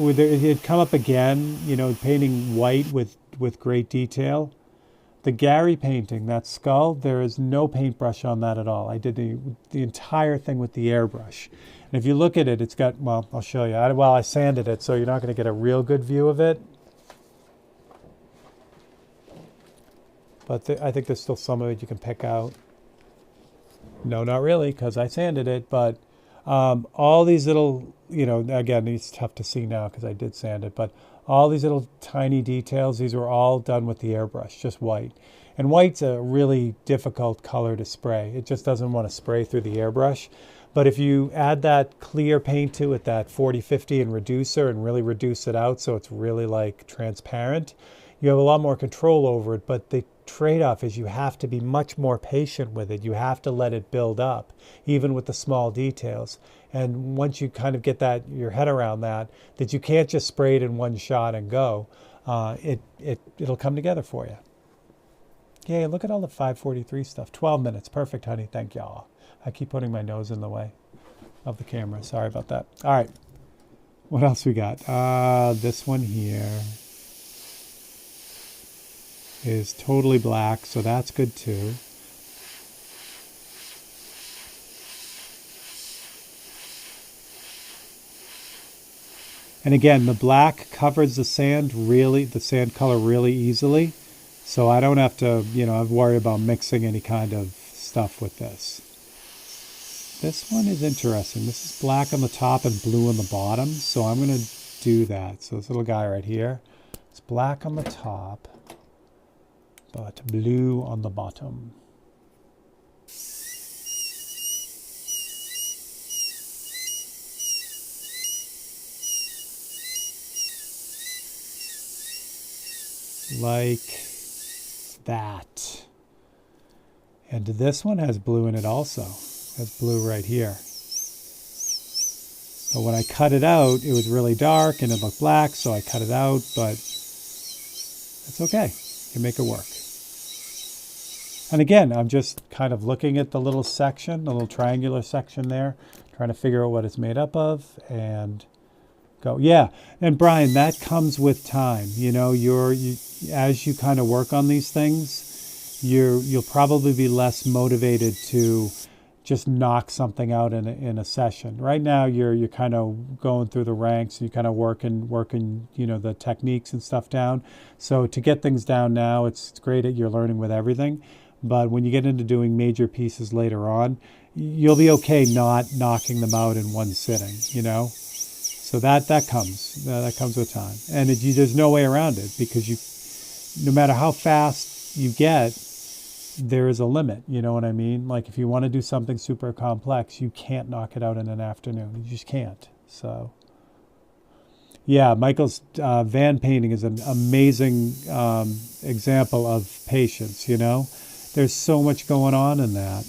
It had come up again, you know, painting white with great detail. The Gary painting, that skull, there is no paintbrush on that at all. I did the entire thing with the airbrush. And if you look at it, it's got, well, I'll show you. I sanded it, so you're not going to get a real good view of it. But I think there's still some of it you can pick out. No, not really, because I sanded it. But all these little, you know, again, it's tough to see now because I did sand it. But all these little tiny details, these were all done with the airbrush, just white. And white's a really difficult color to spray. It just doesn't want to spray through the airbrush. But if you add that clear paint to it, that 40-50 and reducer, and really reduce it out so it's really like transparent, you have a lot more control over it. But the trade-off is you have to be much more patient with it. You have to let it build up, even with the small details. And once you kind of get your head around that you can't just spray it in one shot and go, it'll come together for you. Yay, look at all the 543 stuff. 12 minutes, perfect, honey, thank y'all. I keep putting my nose in the way of the camera, sorry about that. All right, what else we got? This one here is totally black, so that's good too. And again, the black covers the sand color really easily. So I don't have to, you know, worry about mixing any kind of stuff with this. This one is interesting. This is black on the top and blue on the bottom. So I'm going to do that. So this little guy right here, it's black on the top, but blue on the bottom. Like that. And this one has blue in it also. It has blue right here. But when I cut it out, it was really dark and it looked black, so I cut it out, but it's okay. You can make it work. And again, I'm just kind of looking at the little section, the little triangular section there, trying to figure out what it's made up of, and go. Yeah, and Brian, that comes with time. You know, as you kind of work on these things, you'll probably be less motivated to just knock something out in a session. Right now, you're kind of going through the ranks. You're kind of working, you know, the techniques and stuff down. So to get things down now, it's great that you're learning with everything. But when you get into doing major pieces later on, you'll be okay not knocking them out in one sitting, you know. So that comes with time, and there's no way around it, because no matter how fast you get, there is a limit. You know what I mean? Like if you want to do something super complex, you can't knock it out in an afternoon. You just can't. So yeah, Michael's van painting is an amazing example of patience. You know, there's so much going on in that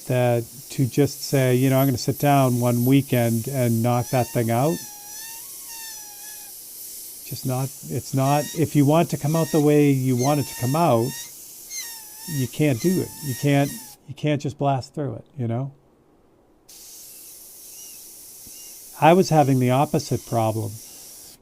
to just say, you know, I'm going to sit down one weekend and knock that thing out. It's not, if you want to come out the way you want it to come out, you can't do it. You can't just blast through it, you know? I was having the opposite problem.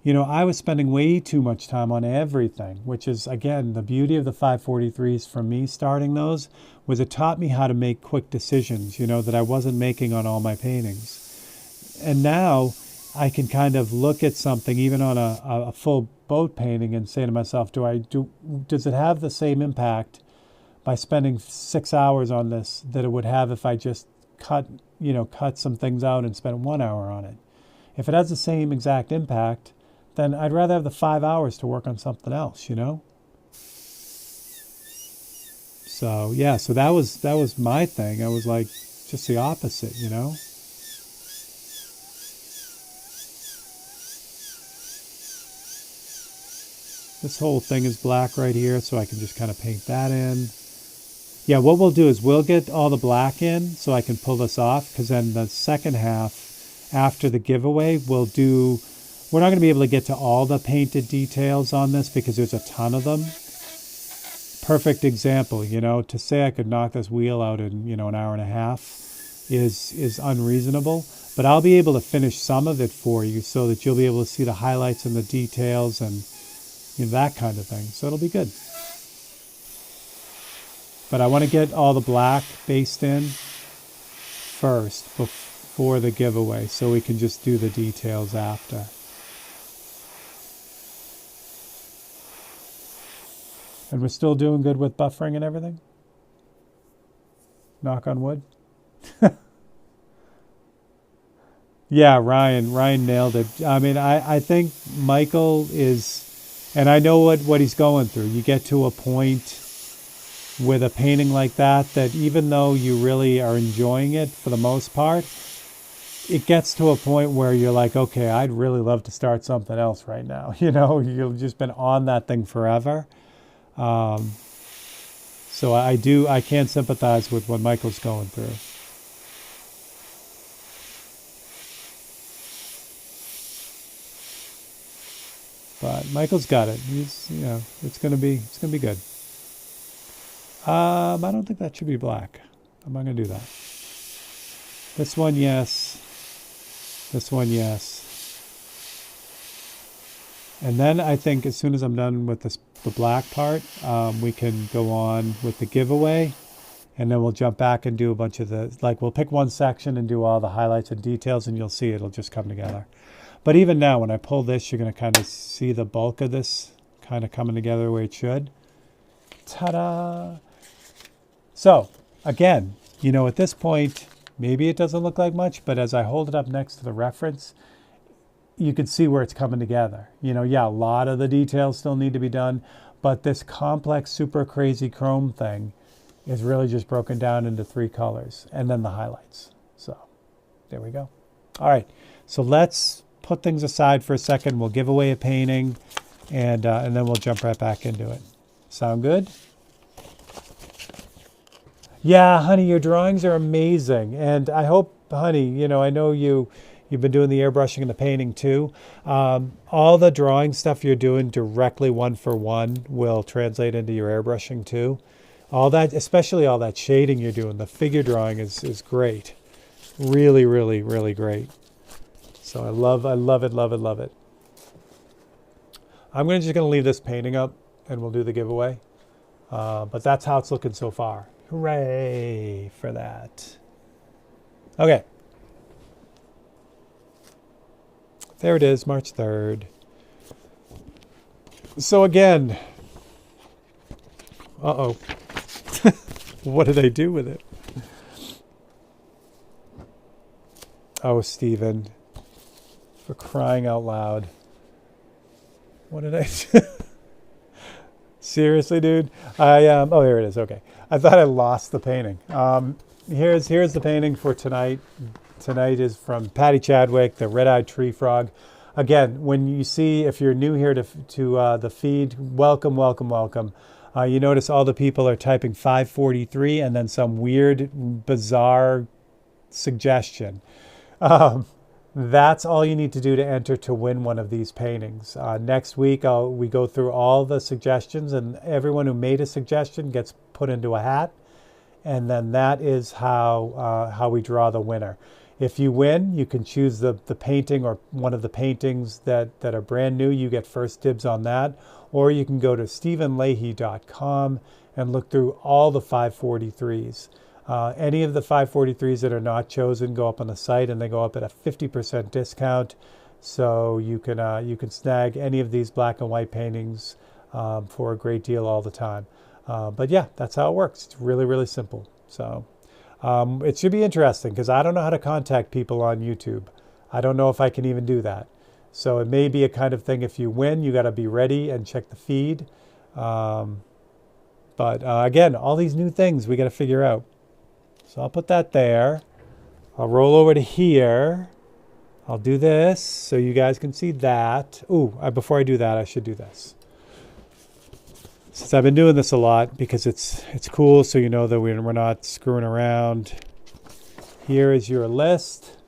You know, I was spending way too much time on everything, which is, again, the beauty of the 543s for me starting those was it taught me how to make quick decisions, you know, that I wasn't making on all my paintings. And now I can kind of look at something, even on a full boat painting, and say to myself, does it have the same impact by spending 6 hours on this that it would have if I just cut some things out and spent 1 hour on it? If it has the same exact impact, then I'd rather have the 5 hours to work on something else, you know? So yeah, so that was my thing. I was like just the opposite, you know? This whole thing is black right here, so I can just kind of paint that in. Yeah, what we'll do is we'll get all the black in so I can pull this off, because then the second half, after the giveaway, we're not going to be able to get to all the painted details on this because there's a ton of them. Perfect example, you know, to say I could knock this wheel out in, you know, an hour and a half is unreasonable. But I'll be able to finish some of it for you so that you'll be able to see the highlights and the details and, you know, that kind of thing. So it'll be good. But I want to get all the black based in first before the giveaway so we can just do the details after. And we're still doing good with buffering and everything? Knock on wood? Yeah, Ryan nailed it. I mean, I think Michael is, and I know what he's going through. You get to a point with a painting like that even though you really are enjoying it for the most part, it gets to a point where you're like, okay, I'd really love to start something else right now. You know, you've just been on that thing forever. So I can sympathize with what Michael's going through. But Michael's got it. He's, you know, it's gonna be good. I don't think that should be black. I'm not gonna do that. This one, yes. This one, yes. And then I think as soon as I'm done with the black part, we can go on with the giveaway, and then we'll jump back and do a bunch of we'll pick one section and do all the highlights and details, and you'll see it'll just come together. But even now, when I pull this, you're going to kind of see the bulk of this kind of coming together the way it should. Ta-da! So, again, you know, at this point, maybe it doesn't look like much, but as I hold it up next to the reference, you can see where it's coming together. You know, yeah, a lot of the details still need to be done, but this complex, super crazy chrome thing is really just broken down into 3 colors, and then the highlights. So, there we go. All right, so let's put things aside for a second. We'll give away a painting, and then we'll jump right back into it. Sound good? Yeah, honey, your drawings are amazing. And I hope, honey, you know, I know you've been doing the airbrushing and the painting too. All the drawing stuff you're doing directly one for one will translate into your airbrushing too. All that, especially all that shading you're doing, the figure drawing is great. Really, really, really great. So I love it, love it, love it. I'm just going to leave this painting up and we'll do the giveaway. But that's how it's looking so far. Hooray for that. Okay. There it is, March 3rd. So again, uh-oh. What did I do with it? Oh, Steven. For crying out loud. What did I do? Seriously, dude? Oh, here it is. Okay. I thought I lost the painting. Here's the painting for tonight. Tonight is from Patty Chadwick, the Red-Eyed Tree Frog. Again, when you see, if you're new here to the feed, welcome, welcome, welcome. You notice all the people are typing 543 and then some weird, bizarre suggestion. That's all you need to do to enter to win one of these paintings. Next week, we go through all the suggestions, and everyone who made a suggestion gets put into a hat, and then that is how we draw the winner. If you win, you can choose the painting or one of the paintings that are brand new. You get first dibs on that. Or you can go to stephenleahy.com and look through all the 543s. Any of the 543s that are not chosen go up on the site, and they go up at a 50% discount. So you can snag any of these black and white paintings for a great deal all the time. But yeah, that's how it works. It's really, really simple. So it should be interesting because I don't know how to contact people on YouTube. I don't know if I can even do that. So it may be a kind of thing, if you win, you got to be ready and check the feed. But again, all these new things we got to figure out. So I'll put that there. I'll roll over to here. I'll do this so you guys can see that. Ooh, before I do that, I should do this. Since I've been doing this a lot because it's cool, so you know that we're not screwing around. Here is your list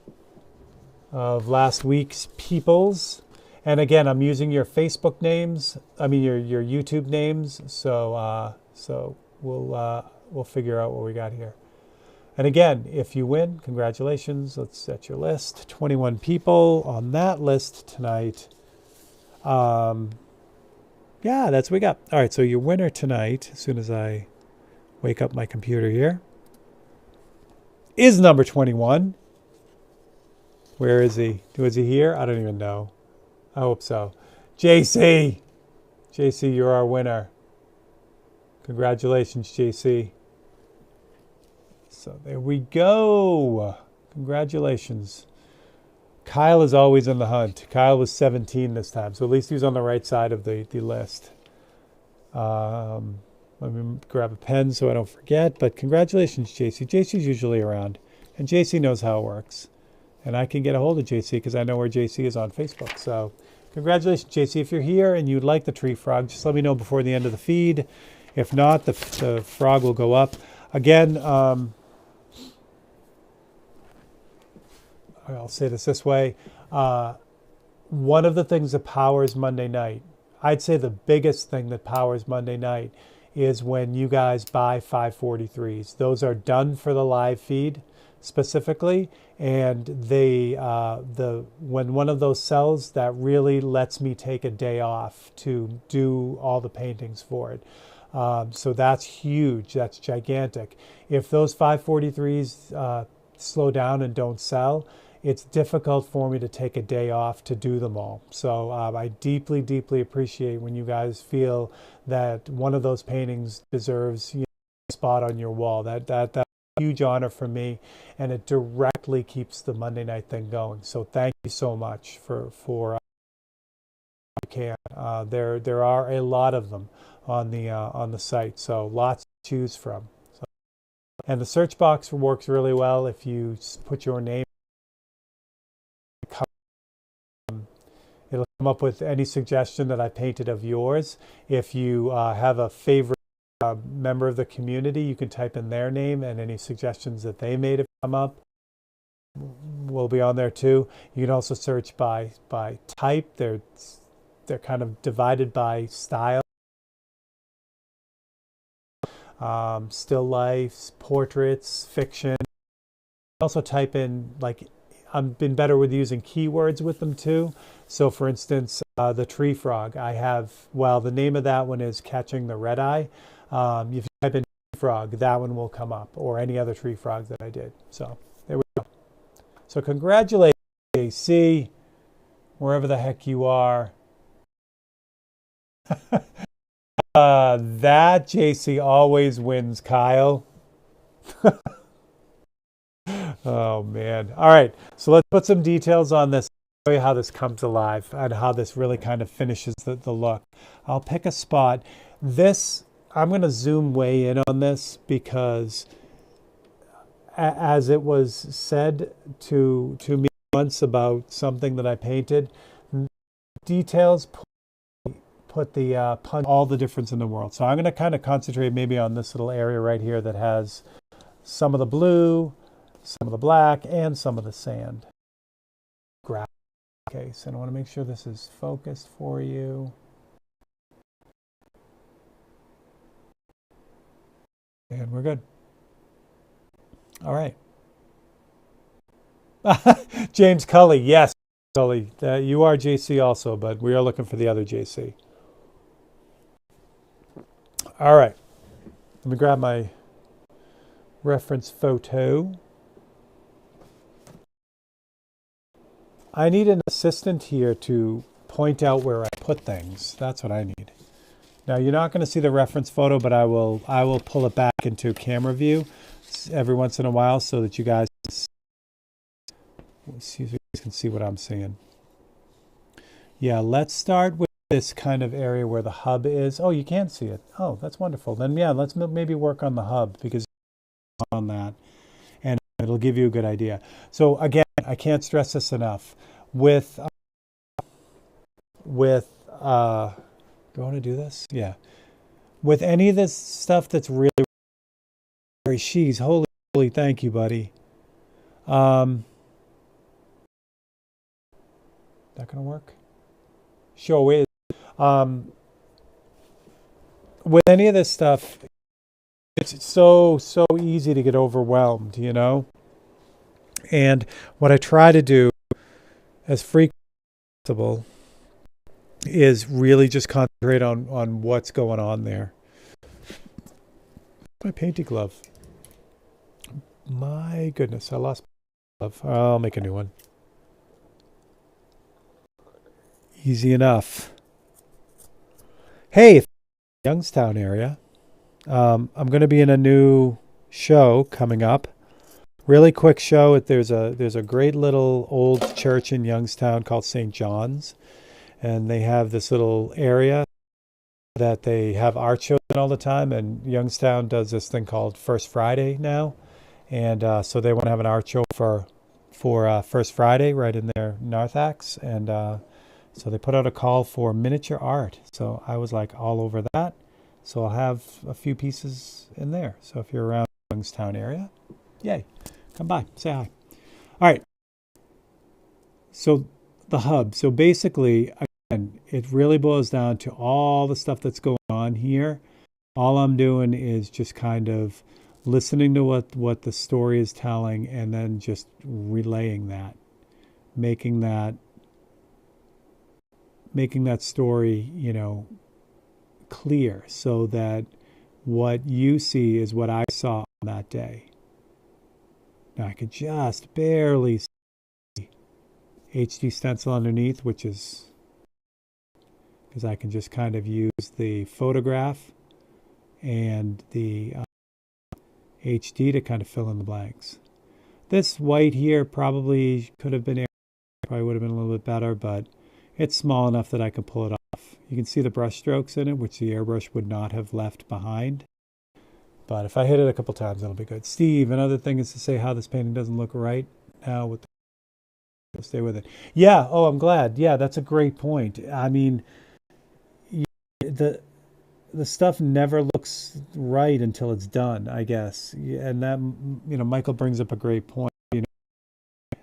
of last week's peoples. And again, I'm using your Facebook names. I mean your YouTube names. So we'll figure out what we got here. And again, if you win, congratulations. Let's set your list. 21 people on that list tonight. Yeah, that's what we got. All right, so your winner tonight, as soon as I wake up my computer here, is number 21. Where is he? Was he here? I don't even know. I hope so. JC! JC, you're our winner. Congratulations, JC. So there we go. Congratulations. Kyle is always in the hunt. Kyle was 17 this time, so at least he was on the right side of the list. Let me grab a pen so I don't forget, but congratulations, JC. JC's usually around, and JC knows how it works. And I can get a hold of JC because I know where JC is on Facebook. So congratulations, JC. If you're here and you'd like the tree frog, just let me know before the end of the feed. If not, the frog will go up. Again, I'll say this way. One of the things that powers Monday night, I'd say the biggest thing that powers Monday night, is when you guys buy 543s. Those are done for the live feed specifically, and when one of those sells, that really lets me take a day off to do all the paintings for it. So that's huge. That's gigantic. If those 543s slow down and don't sell, it's difficult for me to take a day off to do them all. So I deeply, deeply appreciate when you guys feel that one of those paintings deserves a spot on your wall. That's a huge honor for me, and it directly keeps the Monday night thing going. So thank you so much for you can. There are a lot of them on the site, so lots to choose from. So, and the search box works really well if you put your name. It'll come up with any suggestion that I painted of yours. If you have a favorite member of the community, you can type in their name, and any suggestions that they made have come up will be on there too. You can also search by type. They're kind of divided by style. Still lifes, portraits, fiction. Also type in, like, I've been better with using keywords with them too. So for instance, the tree frog, I have, well, the name of that one is Catching the Red Eye. If you type in tree frog, that one will come up, or any other tree frog that I did. So there we go. So congratulations, JC, wherever the heck you are. That JC always wins, Kyle. Oh man. All right. So let's put some details on this. Show you how this comes alive and how this really kind of finishes the look. I'll pick a spot. This, I'm going to zoom way in on this because as it was said to me once about something that I painted, details put the punch all the difference in the world. So I'm going to kind of concentrate maybe on this little area right here that has some of the blue, some of the black, and some of the sand. Case, and I want to make sure this is focused for you. And we're good. All right. James Cully, yes, Cully. You are JC also, but we are looking for the other JC. All right. Let me grab my reference photo. I need an assistant here to point out where I put things. That's what I need. Now you're not going to see the reference photo, but I will pull it back into camera view every once in a while so that you guys can see what I'm seeing. Yeah, let's start with this kind of area where the hub is. Oh, you can't see it. Oh, that's wonderful. Then yeah, let's maybe work on the hub because on that, and it'll give you a good idea. So again, I can't stress this enough. With do I want to do this? Yeah. With any of this stuff that's really she's holy thank you, buddy. That gonna work? Sure is. With any of this stuff, it's so easy to get overwhelmed, you know? And what I try to do as frequently as possible is really just concentrate on what's going on there. My painting glove. My goodness, I lost my glove. I'll make a new one. Easy enough. Hey, Youngstown area. I'm going to be in a new show coming up. Really quick show. There's a great little old church in Youngstown called St. John's, and they have this little area that they have art shows in all the time. And Youngstown does this thing called First Friday now, and so they want to have an art show for First Friday right in their Narthex, and so they put out a call for miniature art. So I was like all over that. So I'll have a few pieces in there. So if you're around the Youngstown area, yay, come by, say hi. All right. So the hub. So basically, again, it really boils down to all the stuff that's going on here. All I'm doing is just kind of listening to what the story is telling and then just relaying that, making that story, you know, clear so that what you see is what I saw on that day. Now I could just barely see HD stencil underneath, which is because I can just kind of use the photograph and the HD to kind of fill in the blanks. This white here probably could have been, probably would have been a little bit better, but it's small enough that I can pull it off. You can see the brush strokes in it, which the airbrush would not have left behind. But if I hit it a couple times, that'll be good. Steve, another thing is to say how this painting doesn't look right now with the, stay with it. Yeah, oh, I'm glad. Yeah, that's a great point. I mean, the stuff never looks right until it's done, I guess. And that, you know, Michael brings up a great point. You know,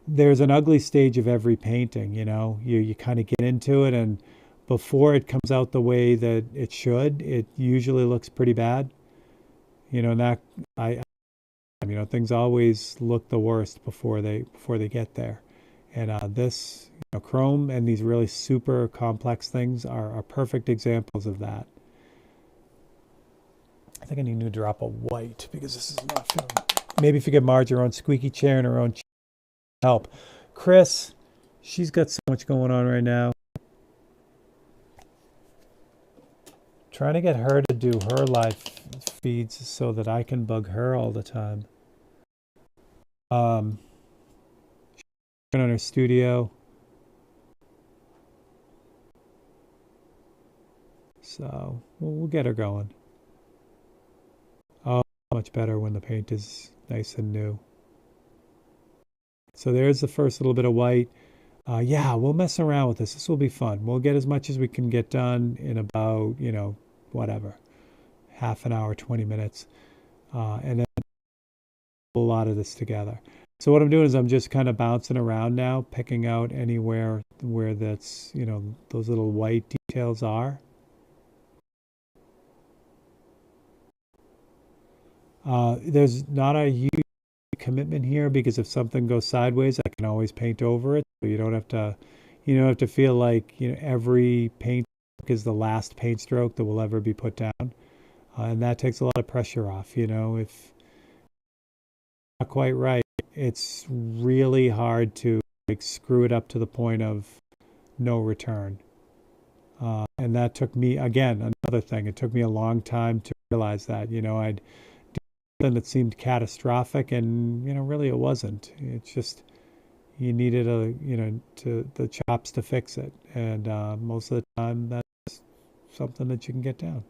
there's an ugly stage of every painting, you know. You kind of get into it, and before it comes out the way that it should, it usually looks pretty bad. You know, and that you know, things always look the worst before they get there. And this, you know, chrome and these really super complex things are perfect examples of that. I think I need a new drop of white because this is not feeling. Maybe if you get Marge her own squeaky chair and her own help. Chris, she's got so much going on right now. Trying to get her to do her live feeds so that I can bug her all the time. She's on her studio. So we'll get her going. Oh, much better when the paint is nice and new. So there's the first little bit of white. Yeah, we'll mess around with this. This will be fun. We'll get as much as we can get done in about, whatever, half an hour, 20 minutes. And then a lot of this together. So what I'm doing is I'm just kind of bouncing around now, picking out anywhere where that's, those little white details are. There's not a huge commitment here because if something goes sideways, I can always paint over it. So you don't have to feel like, every paint stroke is the last paint stroke that will ever be put down. And that takes a lot of pressure off, if not quite right, it's really hard to screw it up to the point of no return. And that took me, again, another thing, it took me a long time to realize that, I'd do something that seemed catastrophic and, really it wasn't. It's just, you needed the chops to fix it. And most of the time that's something that you can get down.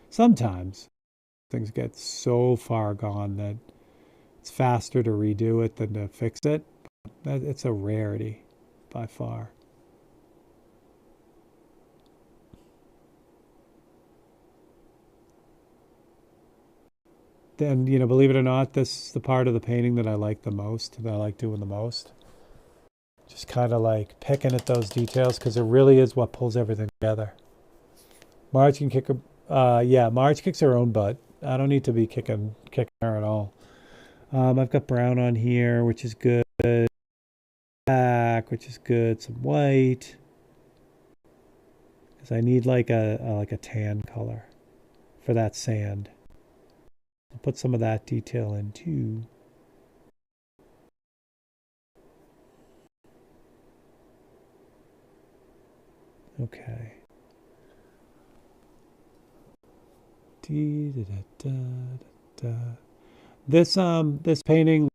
Sometimes things get so far gone that it's faster to redo it than to fix it. It's a rarity by far. Then, believe it or not, this is the part of the painting that I like the most, that I like doing the most. Just kind of like picking at those details because it really is what pulls everything together. Marge can kick her, Marge kicks her own butt. I don't need to be kicking her at all. I've got brown on here, which is good. Black, which is good. Some white, because I need like a tan color for that sand. I'll put some of that detail in too. Okay. This painting,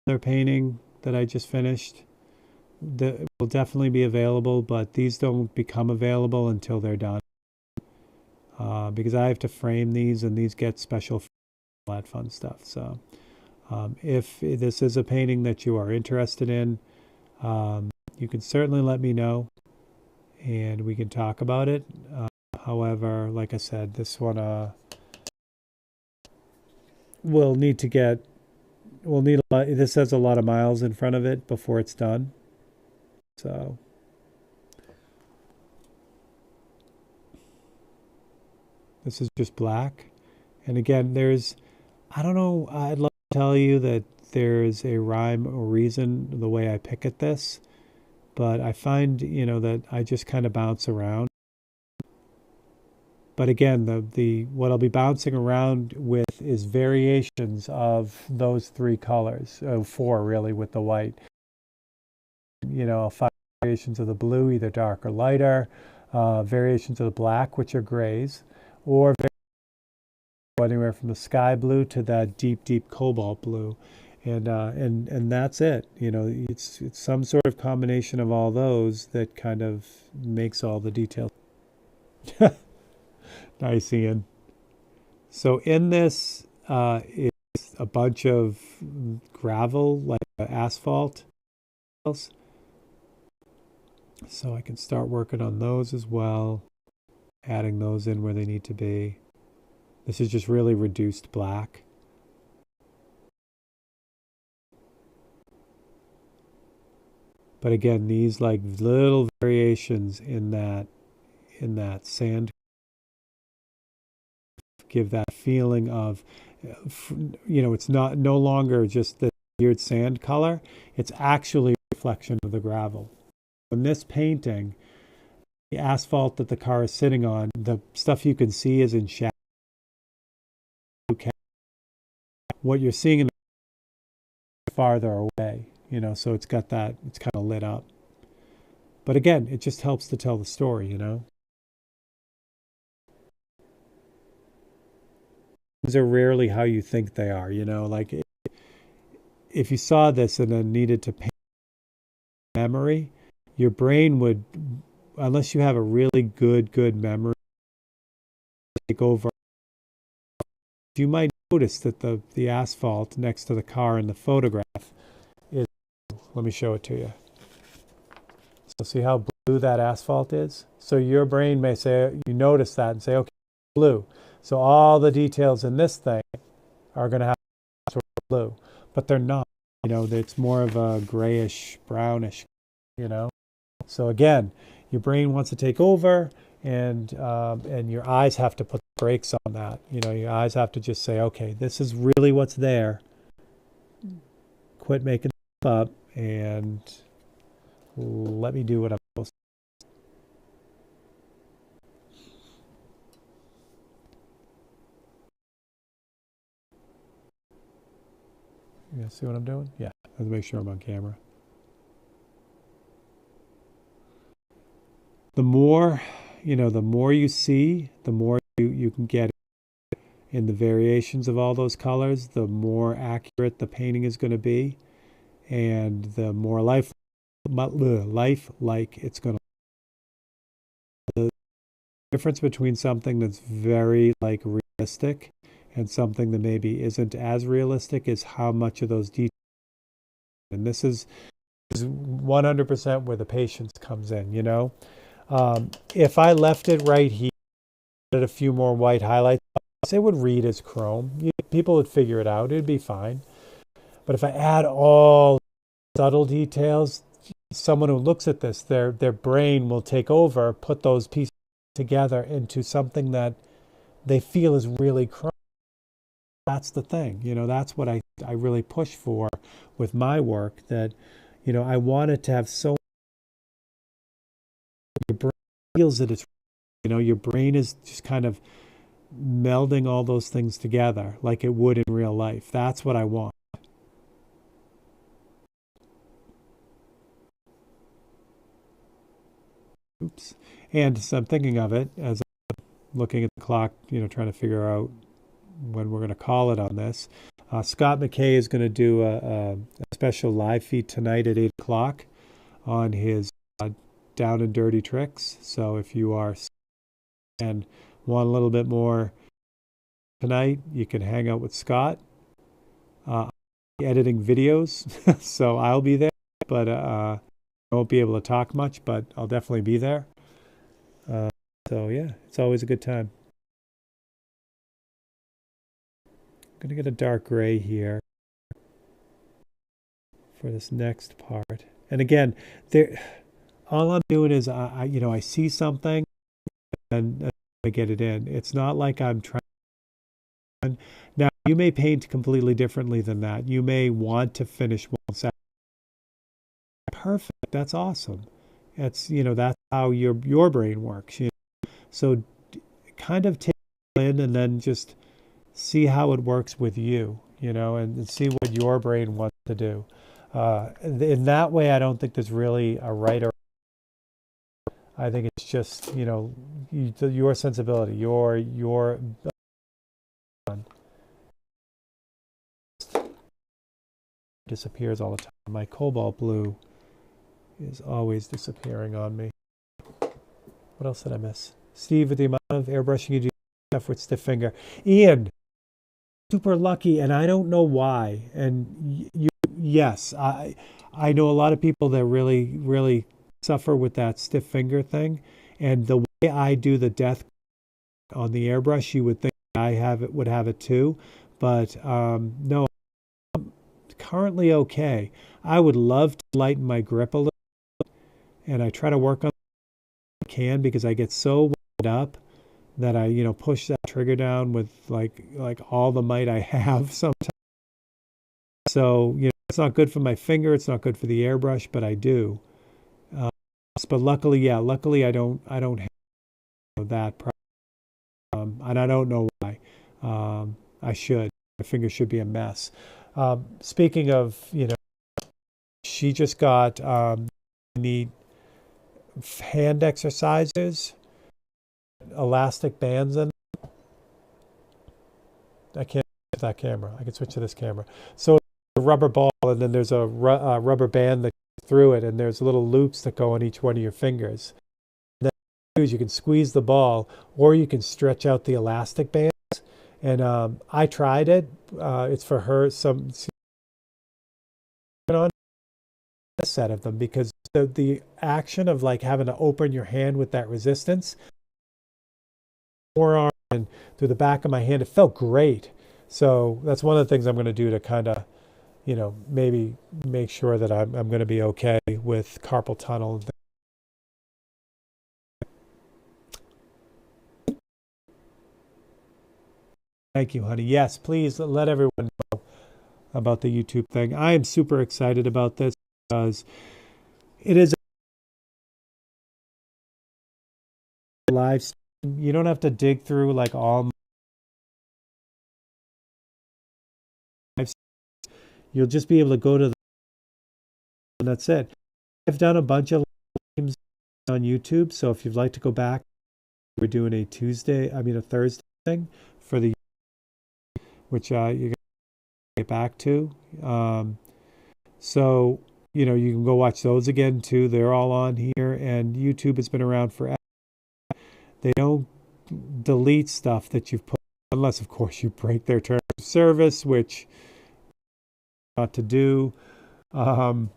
another painting that I just finished, that will definitely be available, but these don't become available until they're done. Because I have to frame these, and these get special, all that fun stuff. So if this is a painting that you are interested in, you can certainly let me know, and we can talk about it. However, like I said, this one will need this has a lot of miles in front of it before it's done. So this is just black. And again, I don't know, I'd love to tell you that there's a rhyme or reason the way I pick at this, but I find, that I just kind of bounce around. But again, the what I'll be bouncing around with is variations of those three colors, four really with the white. I'll find variations of the blue, either dark or lighter, variations of the black, which are grays, or anywhere from the sky blue to that deep, deep cobalt blue. And that's it. It's some sort of combination of all those that kind of makes all the details. Nice, Ian. So in this is a bunch of gravel, like asphalt. So I can start working on those as well, adding those in where they need to be. This is just really reduced black. But again, these like little variations in that sand give that feeling of, it's no longer just the weird sand color. It's actually a reflection of the gravel. In this painting, the asphalt that the car is sitting on, the stuff you can see is in shadow. What you're seeing in the farther away. you know, so it's got that, it's kind of lit up. But again, it just helps to tell the story, you know. Things are rarely how you think they are, you know, like if you saw this and then needed to paint memory, your brain would, unless you have a really good memory, take over. You might notice that the asphalt next to the car in the photograph is, let me show it to you. So see how blue that asphalt is? So your brain may say, you notice that and say, okay, blue. So all the details in this thing are going to have sort of blue, but they're not. You know, it's more of a grayish, brownish, you know. So again, your brain wants to take over, and your eyes have to put the brakes on that. You know, your eyes have to just say, okay, this is really what's there. Quit making stuff up and let me do what I'm supposed to. You see what I'm doing? Yeah, let's make sure I'm on camera. The more, you know, the more you see, the more you can get in the variations of all those colors, the more accurate the painting is going to be, and the more lifelike it's going to. The difference between something that's very like realistic and something that maybe isn't as realistic is how much of those details. And this is 100% where the patience comes in, you know. If I left it right here, added a few more white highlights, it would read as chrome. People would figure it out. It'd be fine. But if I add all subtle details, someone who looks at this, their brain will take over, put those pieces together into something that they feel is really chrome. That's the thing. You know, that's what I really push for with my work, that, you know, I want it to have so your brain feels that it's, you know, your brain is just kind of melding all those things together like it would in real life. That's what I want. Oops. And so I'm thinking of it as I'm looking at the clock, you know, trying to figure out when we're going to call it on this. Scott McKay is going to do a special live feed tonight at 8 o'clock on his Down and Dirty Tricks. So if you are and want a little bit more tonight, you can hang out with Scott. Editing videos, so I'll be there, but I won't be able to talk much, but I'll definitely be there. So yeah, it's always a good time. I'm gonna get a dark gray here for this next part. And again, there, all I'm doing is you know, I see something and I get it in. It's not like I'm trying. Now, you may paint completely differently than that. You may want to finish one set. Perfect. That's awesome. It's, you know, that's how your brain works. You know? So kind of take it in and then just see how it works with you, you know, and see what your brain wants to do. In that way, I don't think there's really a right or. I think it's just, you know, your sensibility, your disappears all the time. My cobalt blue is always disappearing on me. What else did I miss? Steve, with the amount of airbrushing you do stuff with stiff finger. Ian, super lucky, and I don't know why. And yes, I know a lot of people that really suffer with that stiff finger thing. And the way I do the death on the airbrush, you would think would have it too, but no, I'm currently okay. I would love to lighten my grip a little, and I try to work on what I can because I get so wound up that I, you know, push that trigger down with like all the might I have sometimes. So, you know, it's not good for my finger, it's not good for the airbrush, but I do. But luckily, yeah, luckily I don't have that problem, and I don't know why. I should. My finger should be a mess. Speaking of, you know, she just got neat hand exercises, elastic bands in. I can't switch to that camera. I can switch to this camera. So it's a rubber ball, and then there's a rubber band that goes through it, and there's little loops that go on each one of your fingers. And then you can squeeze the ball, or you can stretch out the elastic bands. And I tried it. It's for her. Some on a set of them because the action of like having to open your hand with that resistance, forearm and through the back of my hand, it felt great. So that's one of the things I'm going to do to kind of, maybe make sure that I'm going to be okay with carpal tunnel and things. Thank you, honey. Yes, please let everyone know about the YouTube thing. I am super excited about this because it is a live stream. You don't have to dig through like all live. You'll just be able to go to and that's it. I've done a bunch of streams on YouTube, so if you'd like to go back, we're doing a Thursday thing for the which you can get back to. So you can go watch those again too. They're all on here, and YouTube has been around forever. They don't delete stuff that you've put, unless of course you break their terms of service, which not to do. But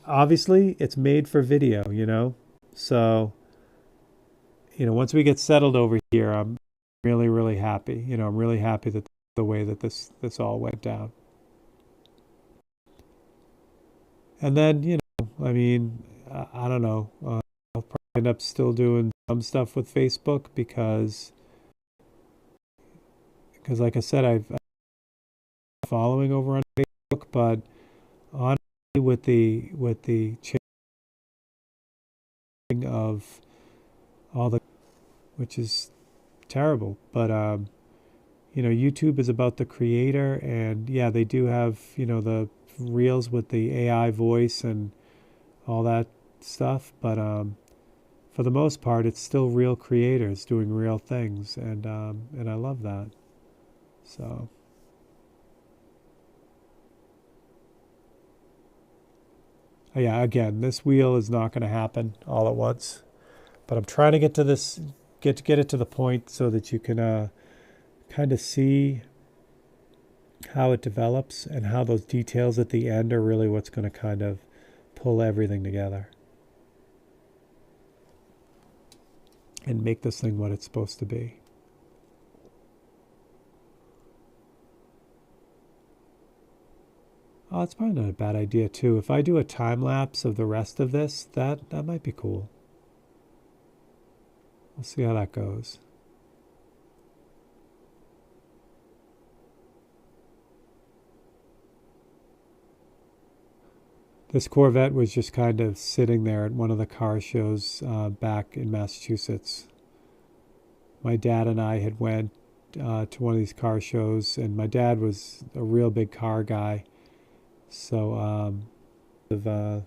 obviously it's made for video, so once we get settled over here, I'm really, really happy. I'm really happy that the way that this all went down. And then, I don't know. I'll probably end up still doing some stuff with Facebook because like I said, I've following over on Facebook, but honestly, with the changing of all the, which is terrible, but YouTube is about the creator, and yeah, they do have the reels with the AI voice and all that stuff, but for the most part, it's still real creators doing real things, and I love that. So. Yeah, again, this wheel is not going to happen all at once, but I'm trying to get to this, get it to the point so that you can kind of see how it develops and how those details at the end are really what's going to kind of pull everything together and make this thing what it's supposed to be. Oh, that's probably not a bad idea too. If I do a time lapse of the rest of this, that might be cool. We'll see how that goes. This Corvette was just kind of sitting there at one of the car shows back in Massachusetts. My dad and I had went to one of these car shows, and my dad was a real big car guy. So if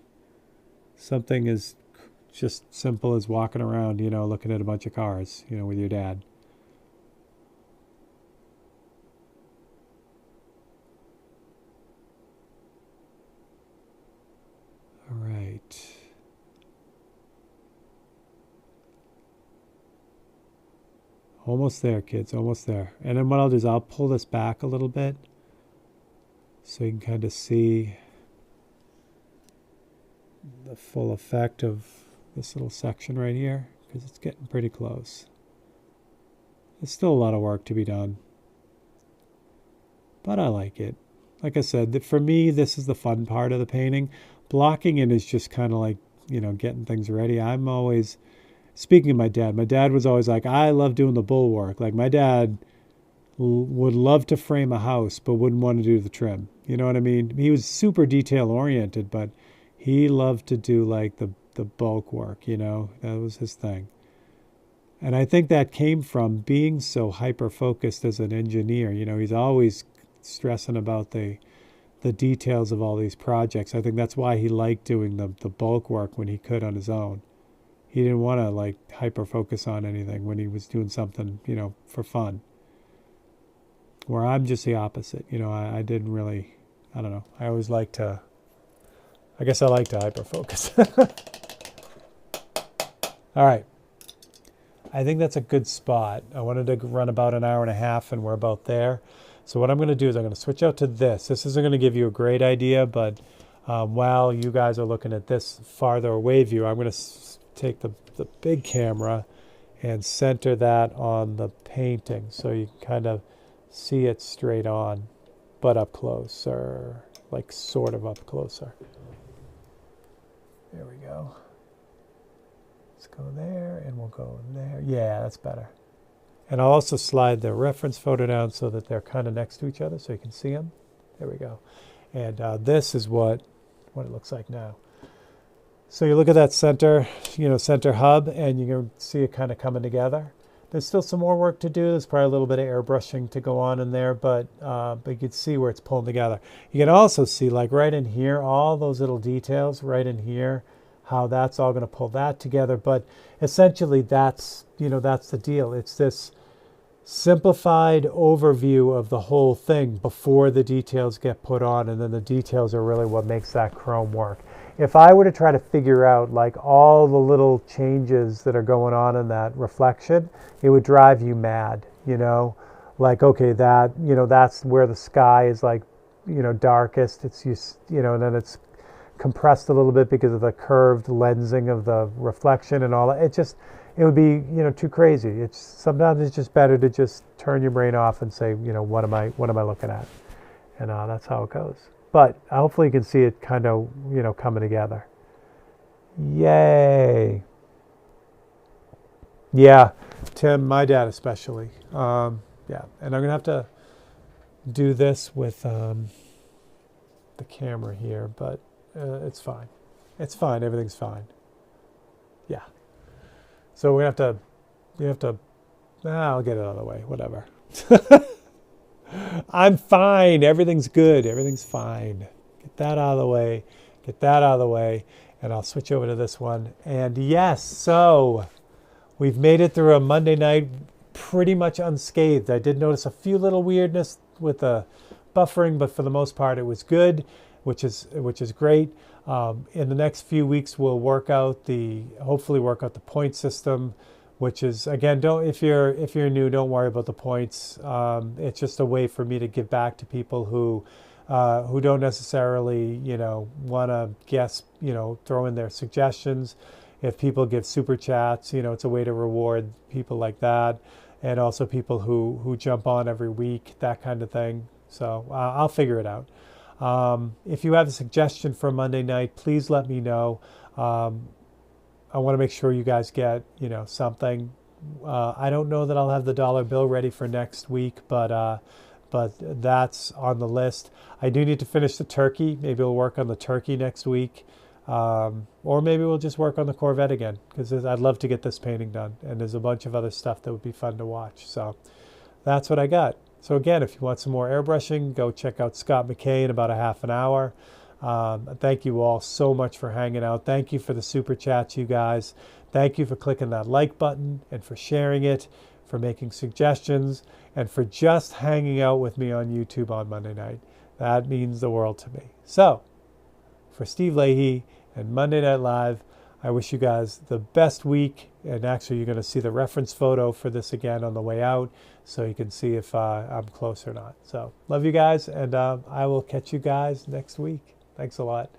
something as just simple as walking around, looking at a bunch of cars, with your dad. All right. Almost there, kids, almost there. And then what I'll do is I'll pull this back a little bit so you can kind of see the full effect of this little section right here, because it's getting pretty close. There's still a lot of work to be done, but I like it. Like I said, for me, this is the fun part of the painting. Blocking it is just kind of like, getting things ready. I'm always, speaking of my dad was always like, I love doing the bull work. Like my dad would love to frame a house, but wouldn't want to do the trim. You know what I mean? He was super detail oriented, but he loved to do like the bulk work, that was his thing. And I think that came from being so hyper focused as an engineer. He's always stressing about the the details of all these projects. I think that's why he liked doing the bulk work when he could on his own. He didn't want to like hyper focus on anything when he was doing something, you know, for fun. Where I'm just the opposite. You know, I didn't really, I don't know. I always like to, I guess I like to hyper focus. All right. I think that's a good spot. I wanted to run about an hour and a half, and we're about there. So what I'm going to do is I'm going to switch out to this. This isn't going to give you a great idea, but while you guys are looking at this farther away view, I'm going to take the big camera and center that on the painting so you can kind of see it straight on, but up closer, like sort of up closer. There we go. Let's go there, and we'll go there. Yeah, that's better. And I'll also slide the reference photo down so that they're kind of next to each other so you can see them. There we go. And this is what it looks like now. So you look at that center, you know, center hub, and you can see it kind of coming together. There's still some more work to do. There's probably a little bit of airbrushing to go on in there, but you can see where it's pulling together. You can also see, like right in here, all those little details right in here, how that's all going to pull that together. But essentially that's, you know, that's the deal. It's this simplified overview of the whole thing before the details get put on, and then the details are really what makes that chrome work. If I were to try to figure out like all the little changes that are going on in that reflection, it would drive you mad, you know? Like, okay, that, you know, that's where the sky is like, you know, darkest. It's just, you know, and then it's compressed a little bit because of the curved lensing of the reflection and all that. It would be, you know, too crazy. Sometimes it's just better to just turn your brain off and say, you know, what am I looking at? And that's how it goes. But hopefully you can see it kind of, you know, coming together. Yay. Yeah, Tim, my dad especially. Yeah, and I'm going to have to do this with the camera here, but it's fine. It's fine. Everything's fine. Yeah. So we have to, I'll get it out of the way, whatever. I'm fine. Everything's good. Everything's fine. Get that out of the way. Get that out of the way. And I'll switch over to this one. And yes, so we've made it through a Monday night pretty much unscathed. I did notice a few little weirdness with the buffering, but for the most part it was good, which is great. In the next few weeks we'll hopefully work out the point system, which is, again, if you're new, don't worry about the points. It's just a way for me to give back to people who don't necessarily, you know, want to guess, you know, throw in their suggestions. If people give super chats, you know, it's a way to reward people like that, and also people who jump on every week, that kind of thing. So I'll figure it out. If you have a suggestion for Monday night, please let me know. I want to make sure you guys get, you know, something. I don't know that I'll have the dollar bill ready for next week, but that's on the list. I do need to finish the turkey. Maybe we'll work on the turkey next week. Or maybe we'll just work on the Corvette again, because I'd love to get this painting done. And there's a bunch of other stuff that would be fun to watch. So that's what I got. So again, if you want some more airbrushing, go check out Scott McKay in about a half an hour. Thank you all so much for hanging out. Thank you for the super chats, you guys. Thank you for clicking that like button and for sharing it, for making suggestions, and for just hanging out with me on YouTube on Monday night. That means the world to me. So, for Steve Leahy and Monday Night Live, I wish you guys the best week. And actually, you're going to see the reference photo for this again on the way out, so you can see if I'm close or not. So, love you guys, and I will catch you guys next week. Thanks a lot.